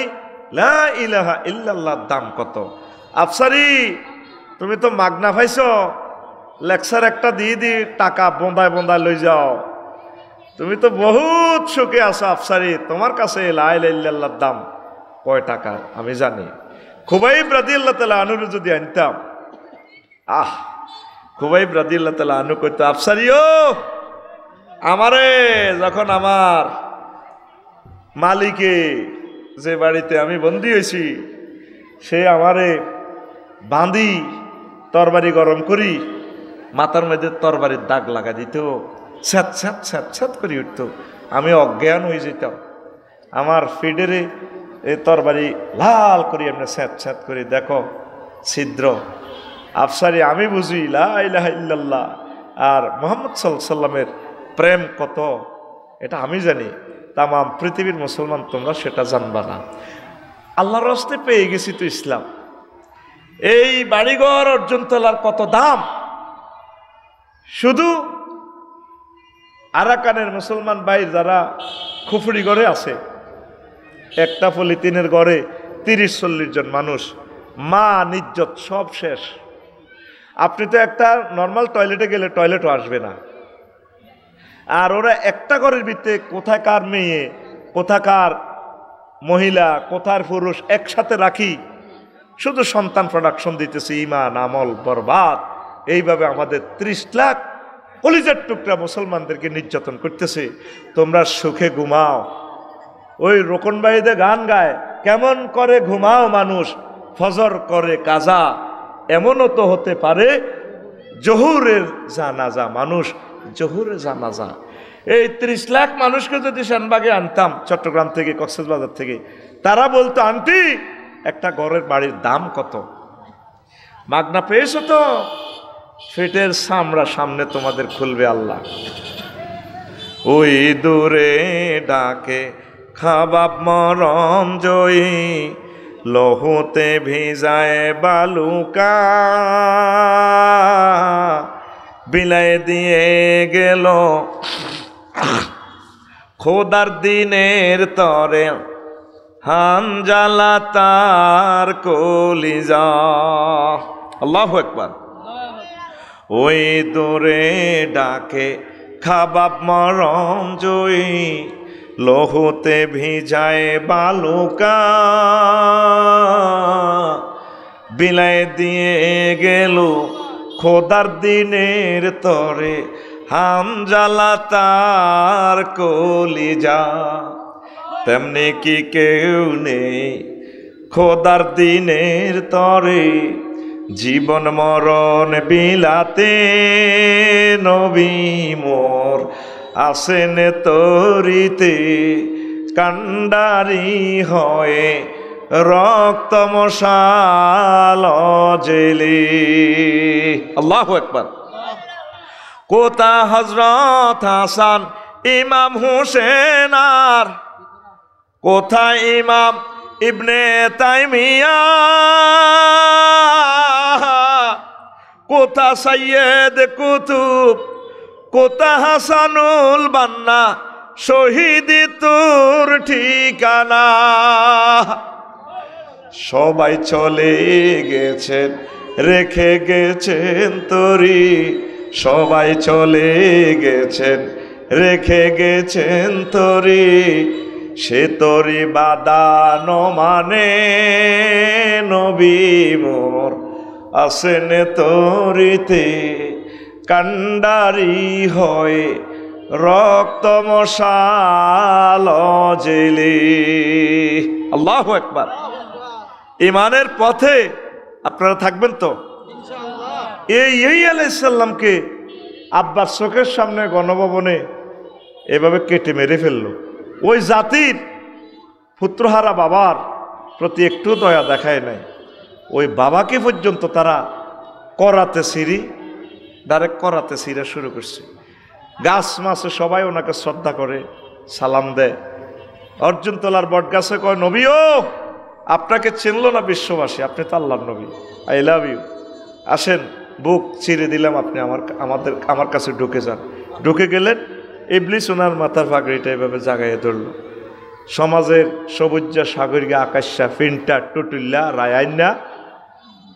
A: লা ইলাহা ইল্লাল্লাহর দাম কত। আফসারি তুমি তো মাগনা পাইছ, লেকচার একটা দিয়ে দি টাকা বন্দায় বন্দায় লই যাও। তুমি তো বহুত সুখে আছো আফসারি, তোমার কাছে লা ইলাহা ইল্লাল্লাহর দাম কয় টাকা আমি জানি। খুবাইব রাদিয়াল্লাহু তাআলা আনহু যদি আনতাম, খুবাইব রাদিয়াল্লাহু তাআলা আনহু কইতো, আফসারিও আমারে যখন আমার মালিকে যে বাড়িতে আমি বন্দী হয়েছি সে আমারে বাঁধি তরবারি গরম করি, মাথার মধ্যে তরবারির দাগ লাগা দিত, ছ্যাঁত ছ্যাঁত ছ্যাঁত ছ্যাঁত করে উঠত, আমি অজ্ঞান হয়ে যেতাম। আমার ফিডেরে এই তরবারি লাল করি এমনি ছ্যাঁত ছ্যাঁত করে, দেখো ছিদ্র। আফসারি আমি বুঝি লা ইলাহা ইল্লাল্লাহ আর মুহাম্মদ সাল্লাল্লাহু আলাইহি সাল্লামের প্রেম কত এটা আমি জানি, তামাম পৃথিবীর মুসলমান তোমরা সেটা জানবা না। আল্লাহর রাস্তায় পেয়ে গেছি তো ইসলাম। এই বাড়িঘর অর্জন তোলার কত দাম। শুধু আরাকানের মুসলমান ভাই যারা খুফরি ঘরে আছে, একটা পলিথিনের ঘরে 30-40 জন মানুষ, মা নিজ্জত সব শেষ। আপনি তো একটা নর্মাল টয়লেটে গেলে টয়লেটও আসবে না। আর ওরা একটা ঘরের ভিতরে কোথাকার মেয়ে, কোথাকার মহিলা, কোথার পুরুষ একসাথে রাখি, শুধু সন্তান প্রোডাকশন দিতেছে, ইমান আমল বরবাদ। এইভাবে আমাদের 30 লাখ কলিজার টুকরা মুসলমানদেরকে নির্যাতন করতেছে। তোমরা সুখে ঘুমাও। ওই রোকন ভাইদের গান গায়, কেমন করে ঘুমাও মানুষ ফজর করে কাজা, এমনও তো হতে পারে জহুরের জানাজা, মানুষ জহুরের জানাজা। এই 30 লাখ মানুষকে যদি শানবাগে আনতাম চট্টগ্রাম থেকে, কক্সবাজার থেকে, তারা বলতো আন্টি একটা ঘরের বাড়ির দাম কত? মাগনা পেয়েছো তো, পেটের চামড়া সামনে তোমাদের খুলবে আল্লাহ। ওই দূরে ডাকে খাবাব মরম জয়ী, লহুতে ভিজায় বালুকা, বিলায় দিয়ে গেল খোদার দিনের তরে হানজালা তার কলিজা। আল্লাহু আকবার। ওই দূরে ডাকে খাবাব মরম জয়ী, লহুতে ভিজায় বালুকা, বিলায় দিয়ে গেল খোদার দিনের তরে, হানজালা তার কলিজা। তেমনি কি কেউ নেই খোদার দিনের তরে, জীবন মরণ বিলাতে নবী মোর আসেন তরিতে, কান্ডারি হয়ে রক্ত মশাল জেলে। আল্লাহু আকবার। কোথা হযরত হাসান ইমাম হুসেন আর কোথায় ইমাম ইবনে তাইমিয়া, কোথা সৈয়দ কুতুব, কোথা হাসানুল বান্না, শহীদ তোর ঠিকানা। সবাই চলে গেছেন রেখে গেছেন তরি, সবাই চলে গেছেন রেখে গেছেন তরি, সে তরি বাদানো মানে নবী মোর আসেন তরিতে, কান্ডারি হয়ে রক্ত মশাল জেলে। আল্লাহু আকবার। ইমানের পথে আপনারা থাকবেন তো? এই আলাইহিস সালামকে আব্বাস চোখের সামনে গণভবনে এভাবে কেটে মেরে ফেললো। ওই জাতির পুত্রহারা বাবার প্রতি একটু দয়া দেখায় নাই। ওই বাবাকে পর্যন্ত তারা করাতে সিঁড়ি ডাইরেক্ট করাতে সিঁড়া শুরু করছে। গাছ মাছে সবাই ওনাকে শ্রদ্ধা করে, সালাম দেয়। অর্জুন তলার বট গাছে কয়, নবী ও আপনাকে চিনল না বিশ্ববাসী, আপনি তো আল্লাহর নবী, আই লাভ ইউ, আসেন বুক চিরে দিলাম, আপনি আমার কাছে ঢুকে যান। ঢুকে গেলেন, ইবলিস ওনার মাথার পাগড়িটা এভাবে জাগাইয়ে ধরল। সমাজের সবুজা সাগরিকা আকাশা ফিনটা টুটুল্লা রায়ান্না,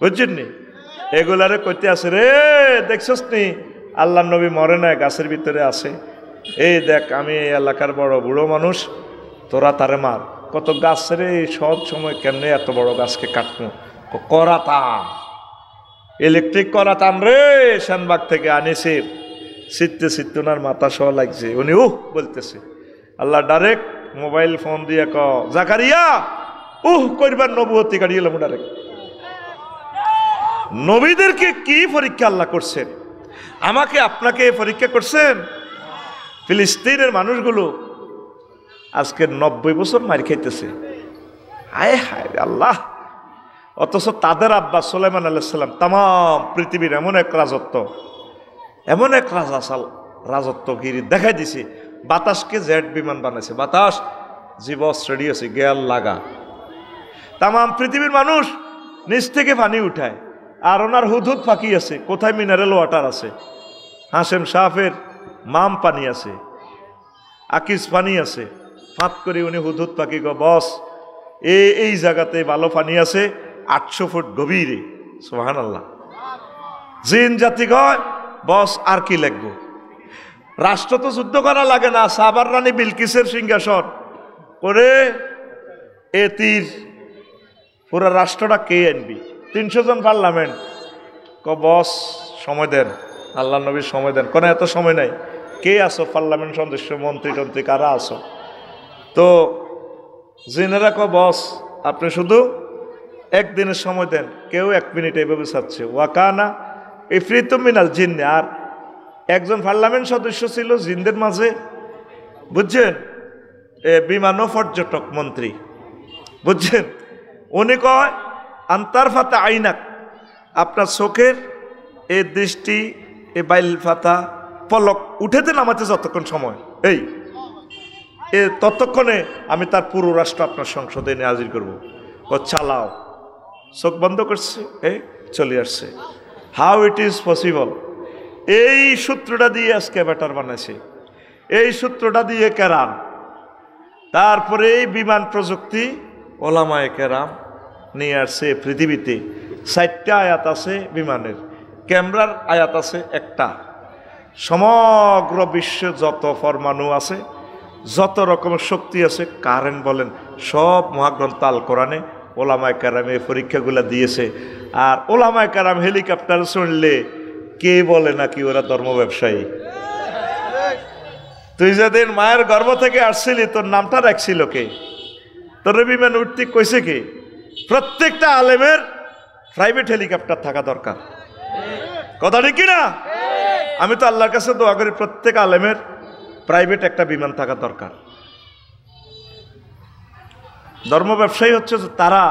A: বুঝছেন নি, এগুলারে কইতে আছে, রে দেখছস নি আল্লাহ নবী মরে না, গাছের ভিতরে আছে, এই দেখ আমি এই এলাকার বড় বুড়ো মানুষ, তোরা তারে মার। কত গাছ রে, সব সময় কেমনে এত বড় গাছকে কাটবো, করাতাম ইলেকট্রিক করাতাম রে, শানবাগ থেকে আনিছে। শীততে শীততে ওনার মাথা সহ লাগছে, উনি বলতেছে। আল্লাহ ডাইরেক্ট মোবাইল ফোন দিয়ে জাকারিয়া করবার নবুয়তি কাটিয়ে এলাম ডাইরেক্ট। নবীদেরকে কি পরীক্ষা আল্লাহ করছেন, আমাকে আপনাকে পরীক্ষা করছেন। ফিলিস্তিনের মানুষগুলো আজকে 90 বছর মার খাইতেছে, হায় হায় আল্লাহ। অথচ তাদের আব্বা সুলাইমান আলাইহিস সালাম তাম পৃথিবীর এমন এক রাজত্ব, এমন এক রাজত্বগিরি দেখাই দিছে। বাতাসকে জেট বিমান বানাইছে, বাতাস জীবস রেডি আছে গেয়াল লাগা। তাম পৃথিবীর মানুষ নিচ থেকে পানি উঠায়, আর ওনার হুদহুদ পাখি আছে, কোথায় মিনারেল ওয়াটার আছে, হাসেম সাহেবের মাম পানি আছে, আকিস পানি আছে। ফাঁত করে উনি হুদহুদ পাখি বস এই জায়গাতে ভালো পানি আছে 800 ফুট গভীরে, সুবহানাল্লাহ। জিন জাতি কয় বস আর কি লাগবো, রাষ্ট্র তো যুদ্ধ করা লাগে না, সাবার রানী বিলকিসের সিংহাসন করে এ তীর পুরা রাষ্ট্রটা কে আনবি, 300 জন পার্লামেন্ট। বস সময় দেন, আল্লাহ নবীর সময় দেন। কোনো এত সময় নাই, কে আসো পার্লামেন্ট সদস্য, মন্ত্রী টন্ত্রী কারা আসো? তো জিনেরা বস আপনি শুধু একদিনের সময় দেন, কেউ 1 মিনিট এইভাবে চাচ্ছে। ওয়াকানা ইফরিতুম মিনাল জিন্নে, আর একজন পার্লামেন্ট সদস্য ছিল জিনদের মাঝে, বুঝছেন, বিমান পর্যটক মন্ত্রী, বুঝছেন। উনি কয় আন্তার ফাতা আইনাক, আপনার চোখের এই দৃষ্টি এই বাইল ফাতা পলক উঠেতে নামাতে যতক্ষণ সময় এই ততক্ষণে আমি তার পুরো রাষ্ট্র আপনার সংসদে এনে হাজির করবো। চালাও, চোখ বন্ধ করছে, চলে আসছে। How it is possible? এই সূত্রটা দিয়ে আজকে ব্যাটার বানাইছে, এই সূত্রটা দিয়ে কেরান। তারপরে এই বিমান প্রযুক্তি ওলামায়ে কেরাম নিয়ে আসছে পৃথিবীতে। 4টা আয়াত আছে বিমানের, ক্যামেরার আয়াত আছে একটা। সমগ্র বিশ্বে যত পরমাণু আছে, যত রকমের শক্তি আছে, কারেন্ট বলেন, সব মহাগ্রন্থ আল কোরআনে ওলামায়ে কেরাম এই পরীক্ষাগুলো দিয়েছে। আর ওলামায়ে কেরাম হেলিকপ্টার শুনলে কে বলে নাকি ওরা ধর্ম ব্যবসায়ী? তুই যেদিন মায়ের গর্ভ থেকে আসছিলি তোর নামটা রাখছিল কে? তোর বিমান উঠতে কইছে কে? প্রত্যেকটা আলেমের প্রাইভেট হেলিকপ্টার থাকা দরকার, কথা ঠিক না? আমি তো আল্লাহর কাছে দোয়া করি প্রত্যেক আলেমের প্রাইভেট একটা বিমান থাকা দরকার। ধর্ম ব্যবসায়ী হচ্ছে তারা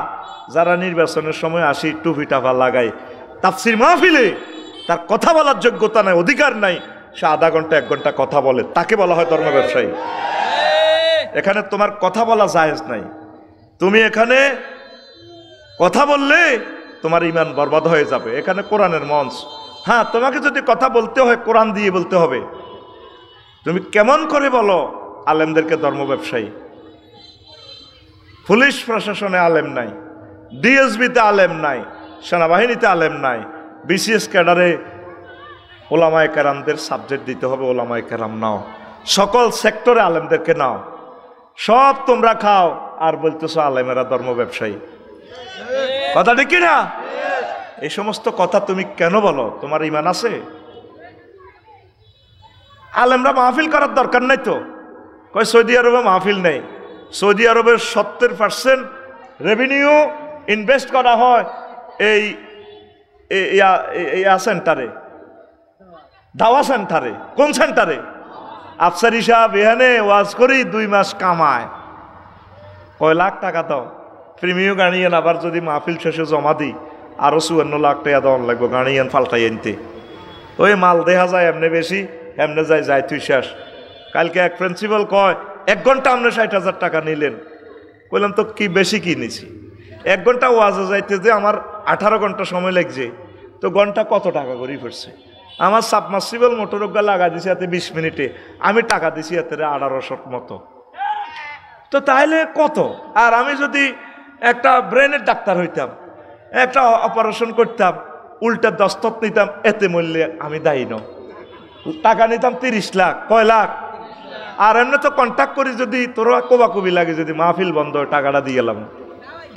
A: যারা নির্বাচনের সময় আসি টুপি টাপা লাগায়, তাফসির মাহফিলে তার কথা বলার যোগ্যতা নাই, অধিকার নাই, সে আধা ঘন্টা 1 ঘন্টা কথা বলে, তাকে বলা হয় ধর্ম ব্যবসায়ী। এখানে তোমার কথা বলা জায়েজ নাই। তুমি এখানে কথা বললে তোমার ঈমান বরবাদ হয়ে যাবে। এখানে কোরআনের মঞ্চ। হ্যাঁ, তোমাকে যদি কথা বলতে হয় কোরআন দিয়ে বলতে হবে। তুমি কেমন করে বলো আলেমদেরকে ধর্ম ব্যবসায়ী? পুলিশ প্রশাসনে আলেম নাই, ডিএসবিতে আলেম নাই, সেনাবাহিনীতে আলেম নাই, বিসিএস ক্যাডারে ওলামায়ে কেরামদের সাবজেক্ট দিতে হবে। ওলামায়ে কেরাম নাও, সকল সেক্টরে আলেমদেরকে নাও, সব তোমরা খাও, আর বলতেছো আলেমেরা ধর্ম ব্যবসায়ী। কথা ঠিক না? এই সমস্ত কথা তুমি কেন বলো? তোমার ঈমান আছে? আলেমরা মাহফিল করার দরকার নাই তো। কয় সৌদি আরবে মাহফিল নেই। সৌদি আরবের 70% রেভিনিউ ইনভেস্ট করা হয় এই সেন্টারে, দাওয়া সেন্টারে। কোন সেন্টারে? আফসারি সাহেব এখানে ওয়াজ করি 2 মাস কামায় কয় লাখ টাকা দাও, প্রিমিয়াম গাড়িয়ান। আবার যদি মাহফিল শেষে জমা দিই আরো 54 লাখ টাকা দেওয়ান লাগবে গাড়িয়ান পাল্টাই আনতে। ওই মাল দেখা যায় এমনি বেশি, এমনি যায় তুই শেষ। কালকে এক প্রিন্সিপাল কয় 1 ঘন্টা আপনি 60,000 টাকা নিলেন। বললাম তো কি বেশি কি নিছি? 1 ঘন্টা ওয়াজে যাইতে যে আমার 18 ঘন্টা সময় লাগছে, তো ঘন্টা কত টাকা করে পড়ছে? আমার সাবমার্সিবল মোটরগা লাগা দিছি এতে 20 মিনিটে, আমি টাকা দিছি এতে 1800 মতো। তো তাইলে কত? আর আমি যদি একটা ব্রেনের ডাক্তার হইতাম, একটা অপারেশন করতাম, উল্টা দস্তক নিতাম, এতে মূল্যে আমি দায়ী ন। টাকা নিতাম 30 লাখ, কয় লাখ? আর এমনি তো কন্ট্যাক্ট করি যদি তোরা কোবাকুবি লাগে, যদি মাহফিল বন্ধ হয় টাকাটা দিয়ে গেলাম,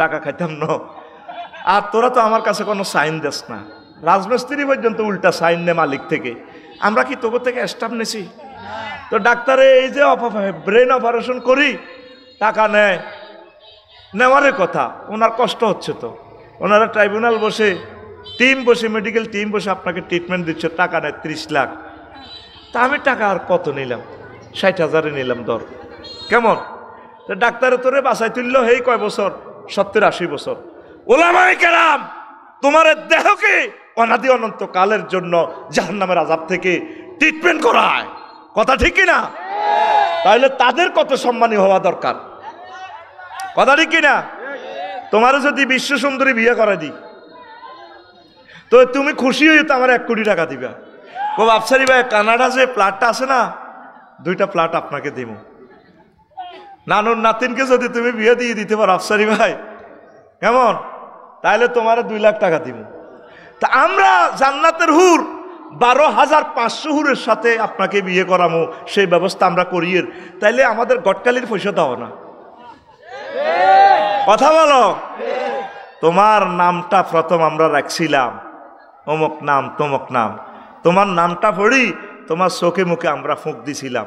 A: টাকা খাইতাম ন। আর তোরা তো আমার কাছে কোনো সাইন দেস না। রাজমিস্ত্রি পর্যন্ত উল্টা সাইন নে মালিক থেকে। আমরা কি তোকে থেকে স্টাফ নেছি? তো ডাক্তারে এই যে ব্রেন অপারেশন করি টাকা নেয়, নেওয়ার কথা। ওনার কষ্ট হচ্ছে তো, ওনারা ট্রাইব্যুনাল বসে, টিম বসে, মেডিকেল টিম বসে আপনাকে ট্রিটমেন্ট দিচ্ছে, টাকা নেয় 30 লাখ। তা আমি টাকা আর কত নিলাম? 60,000 নিলাম দর। কেমন? তো ডাক্তারে তোরে বাসায় তুললো এই কয় বছর? 70-80 বছর। ওলামায়ে কেরাম তোমার দেহকে অনাদি অনন্ত কালের জন্য জাহান্নামের আযাব থেকে ট্রিটমেন্ট করায়, কথা ঠিক কিনা? তাহলে তাদের কত সম্মানী হওয়া দরকার, কথা ঠিক কিনা? তোমার যদি বিশ্ব সুন্দরী বিয়ে করে দিই, তো তুমি খুশি হয়ে তো আমার 1 কোটি টাকা দিবা। ও আফসারি ভাই, কানাডা যে প্লাটটা আছে না, 2টা প্লাট আপনাকে দিব। নানুর নাতিনকে যদি তুমি বিয়ে দিয়ে দিতে পারো আফসারি ভাই, কেমন? তাহলে তোমার 2 লাখ টাকা দিব। তা আমরা জান্নাতের হুর 12,500 হুরের সাথে আপনাকে বিয়ে করামো, সেই ব্যবস্থা আমরা করিয়ে। তাইলে আমাদের গটকালির পয়সা দাও না, কথা বলো। তোমার নামটা প্রথম আমরা রাখছিলাম অমুক নাম তমুক নাম। তোমার নামটা পড়ি তোমার চোখে মুখে আমরা ফুঁক দিছিলাম।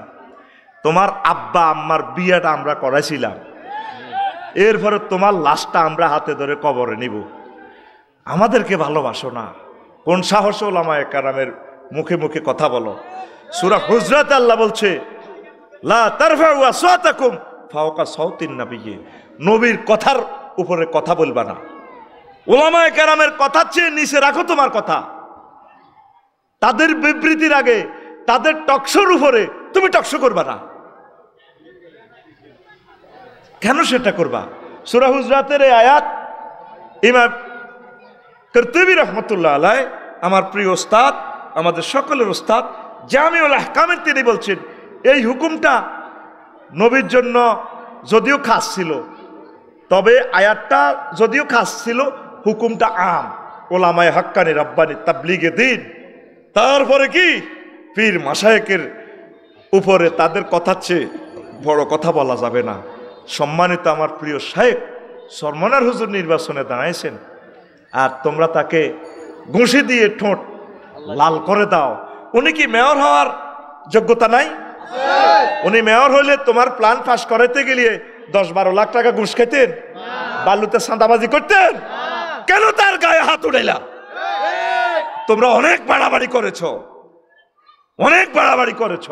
A: তোমার আব্বা আম্মার বিয়েটা আমরা করাইছিলাম। এরপরে তোমার লাশটা আমরা হাতে ধরে কবরে নিব। আমাদেরকে ভালোবাসো না? কোন সাহস ওলামায়ে কেরামের মুখে মুখে কথা বলো? সূরা হুজরাত আল্লাহ বলছে, লা তারফাউ আসওয়াতাকুম ফাওকা সাওতিন নাবিয়্যি। নবীর কথার উপরে কথা বলবা না। ওলামায়ে কেরামের কথার চেয়ে নিচে রাখো তোমার কথা। তাদের বিবৃতির আগে, তাদের টকশোর উপরে তুমি টকশো করবা না। কেন সেটা করবা? সূরা হুজরাতের এই আয়াত ইমাম কুরতুবী রাহমাতুল্লাহ আলাইহি, আমার প্রিয় ওস্তাদ, আমাদের সকলের ওস্তাদ, জামিউল আহকামের তিনি বলছেন, এই হুকুমটা নবীর জন্য যদিও খাস ছিল, তবে আয়াতটা যদিও খাস ছিল, হুকুমটা আম, ওলামায়ে হাক্কানি রাব্বানি তাবলীগে দ্বীন। তারপরে কি পীর মাশায়েখের উপরে তাদের কথার চেয়ে বড় কথা বলা যাবে না। সম্মানিত আমার প্রিয় শায়েখ সরমনার হুজুর নির্বাচনে দাঁড়াইছেন, আর তোমরা তাকে ঘুষি দিয়ে ঠোঁট লাল করে দাও। উনি কি মেয়র হওয়ার যোগ্যতা নাই? উনি মেয়র হইলে তোমার প্ল্যান পাস করাইতে গেলে 10-12 লাখ টাকা ঘুষ খাইতেন, বালুতে সাদাবাজি করতেন? কেন তার গায়ে হাত উঠাইলা? তোমরা অনেক বাড়াবাড়ি করেছ, অনেক বাড়াবাড়ি করেছ।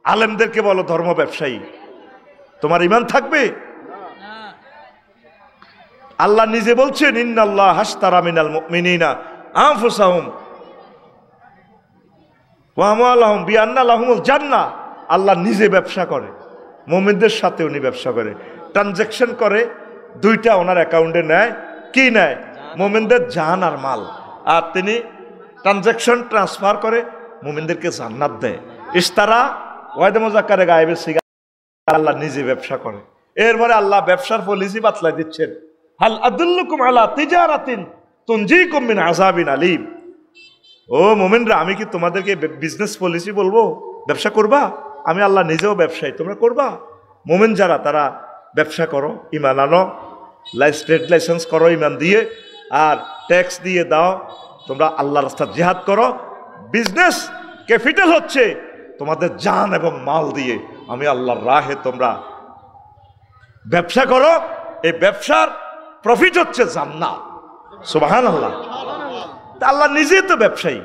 A: আলেমদেরকে বলো ধর্ম ব্যবসায়ী, তোমার ঈমান থাকবে? আল্লাহ নিজে বলছেন ইন্নাল্লাহ হাশতারা মিনাল মুমিনিনা আনফুসাহুম ওয়া আমওয়ালাহুম বিআন্না লাহুমুল জান্নাহ। আল্লাহ নিজে ব্যবসা করে, মুমিনদের সাথে উনি ব্যবসা করে, ট্রানজাকশন করে। দুইটা ওনার অ্যাকাউন্টে নেয়, কি নেয়? মুমিনদের জান আর মাল। আর তিনি ট্রানজাকশন ট্রান্সফার করে মুমিনদেরকে জান্নাত দেয়। ইস্তারা ওয়াইদে মুযাক্কারে গায়েবে সিগা, আল্লাহ নিজে ব্যবসা করে। এরপরে আল্লাহ ব্যবসার পলিসি বাতলাই দিচ্ছেন, হাল আদুল্লুকুম আলা তিজারাতিন তুনজিকুম মিন আযাবিন আলীম। ও মুমিনরা, আমি কি তোমাদেরকে বিজনেস পলিসি বলবো? ব্যবসা করবা? আমি আল্লাহ নিজেও ব্যবসায়ী, তোমরা করবা? মুমিন যারা তারা ব্যবসা করো, ইমান আনো, ট্রেড লাইসেন্স করো ইমান দিয়ে, আর ট্যাক্স দিয়ে দাও। তোমরা আল্লাহর রাস্তায় জিহাদ করো। বিজনেস ক্যাপিটাল হচ্ছে তোমাদের জান এবং মাল দিয়ে। আমি আল্লাহর রাহে তোমরা ব্যবসা করো। এই ব্যবসার প্রফিট হচ্ছে জান্নাত। সুবহানাল্লাহ। আল্লাহ নিজেই তো ব্যবসায়ী।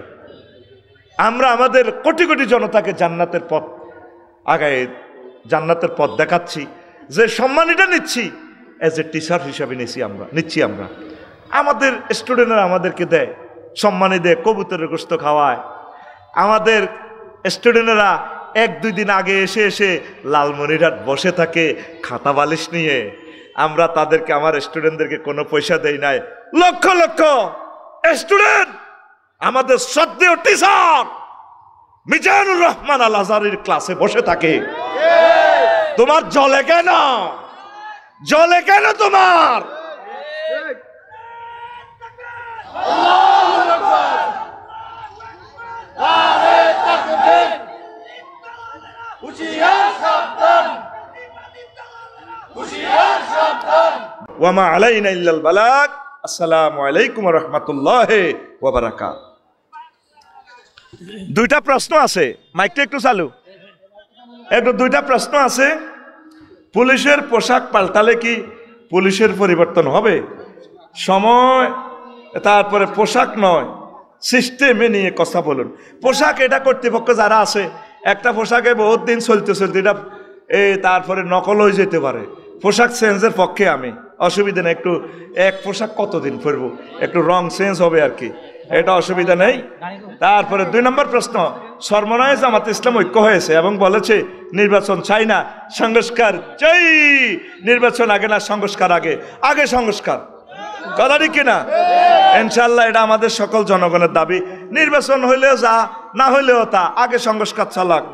A: আমরা আমাদের কোটি কোটি জনতাকে জান্নাতের পথ আগায়, জান্নাতের পথ দেখাচ্ছি। যে সম্মানিটা নিচ্ছি অ্যাজ এ টিচার হিসাবে নিচ্ছি আমরা। আমাদের স্টুডেন্টরা আমাদেরকে দেয়, সম্মানী দেয়, কবুতরের গোশত খাওয়ায়। আমাদের স্টুডেন্টরা 1-2 দিন আগে এসে লালমনিরহাট বসে থাকে খাতা বালিশ নিয়ে। আমরা তাদেরকে, আমার স্টুডেন্টদেরকে কোনো পয়সা দেই নাই। লক্ষ লক্ষ স্টুডেন্ট আমাদের শ্রদ্ধেয় টিচার মিজানুর রহমান আল আজহারির ক্লাসে বসে থাকে। তোমার জলে কেন? জলে কেন তোমার? ওয়ামা আলাইনা ইল্লাল বালাগ। আসসালামু আলাইকুম ওয়া রাহমাতুল্লাহি ওয়া বারাকাতুহু। দুইটা প্রশ্ন আছে, মাইকটা একটু চালু। দুইটা প্রশ্ন আছে। পুলিশের পোশাক পাল্টালে কি পুলিশের পরিবর্তন হবে? সময়, তারপরে পোশাক নয়, সিস্টেমে নিয়ে কথা বলুন। পোশাক এটা কর্তৃপক্ষ যারা আছে, একটা পোশাকে বহুত দিন চলতে এটা তারপরে নকল হয়ে যেতে পারে। পোশাক চেঞ্জের পক্ষে আমি, অসুবিধা নেই। একটু এক পোশাক কতদিন পরবো, একটু রং চেঞ্জ হবে আর কি, এটা অসুবিধা নেই। তারপরে 2 নম্বর প্রশ্ন, সরমনায় জামাত ইসলাম ঐক্য হয়েছে এবং বলেছে নির্বাচন চাই না, সংস্কার চাই। নির্বাচন আগে না সংস্কার আগে? আগে সংস্কার, কথা ঠিক কিনা? ইনশাআল্লাহ এটা আমাদের সকল জনগণের দাবি। নির্বাচন হইলেও যা, না হইলেও তা, আগে সংস্কার চালাক।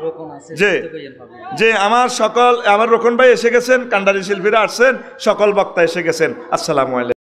A: যে আমার রোকন ভাই এসে গেছেন, কান্ডারি শিল্পীরা আসছেন, সকল বক্তা এসে গেছেন। আসসালামু আলাইকুম।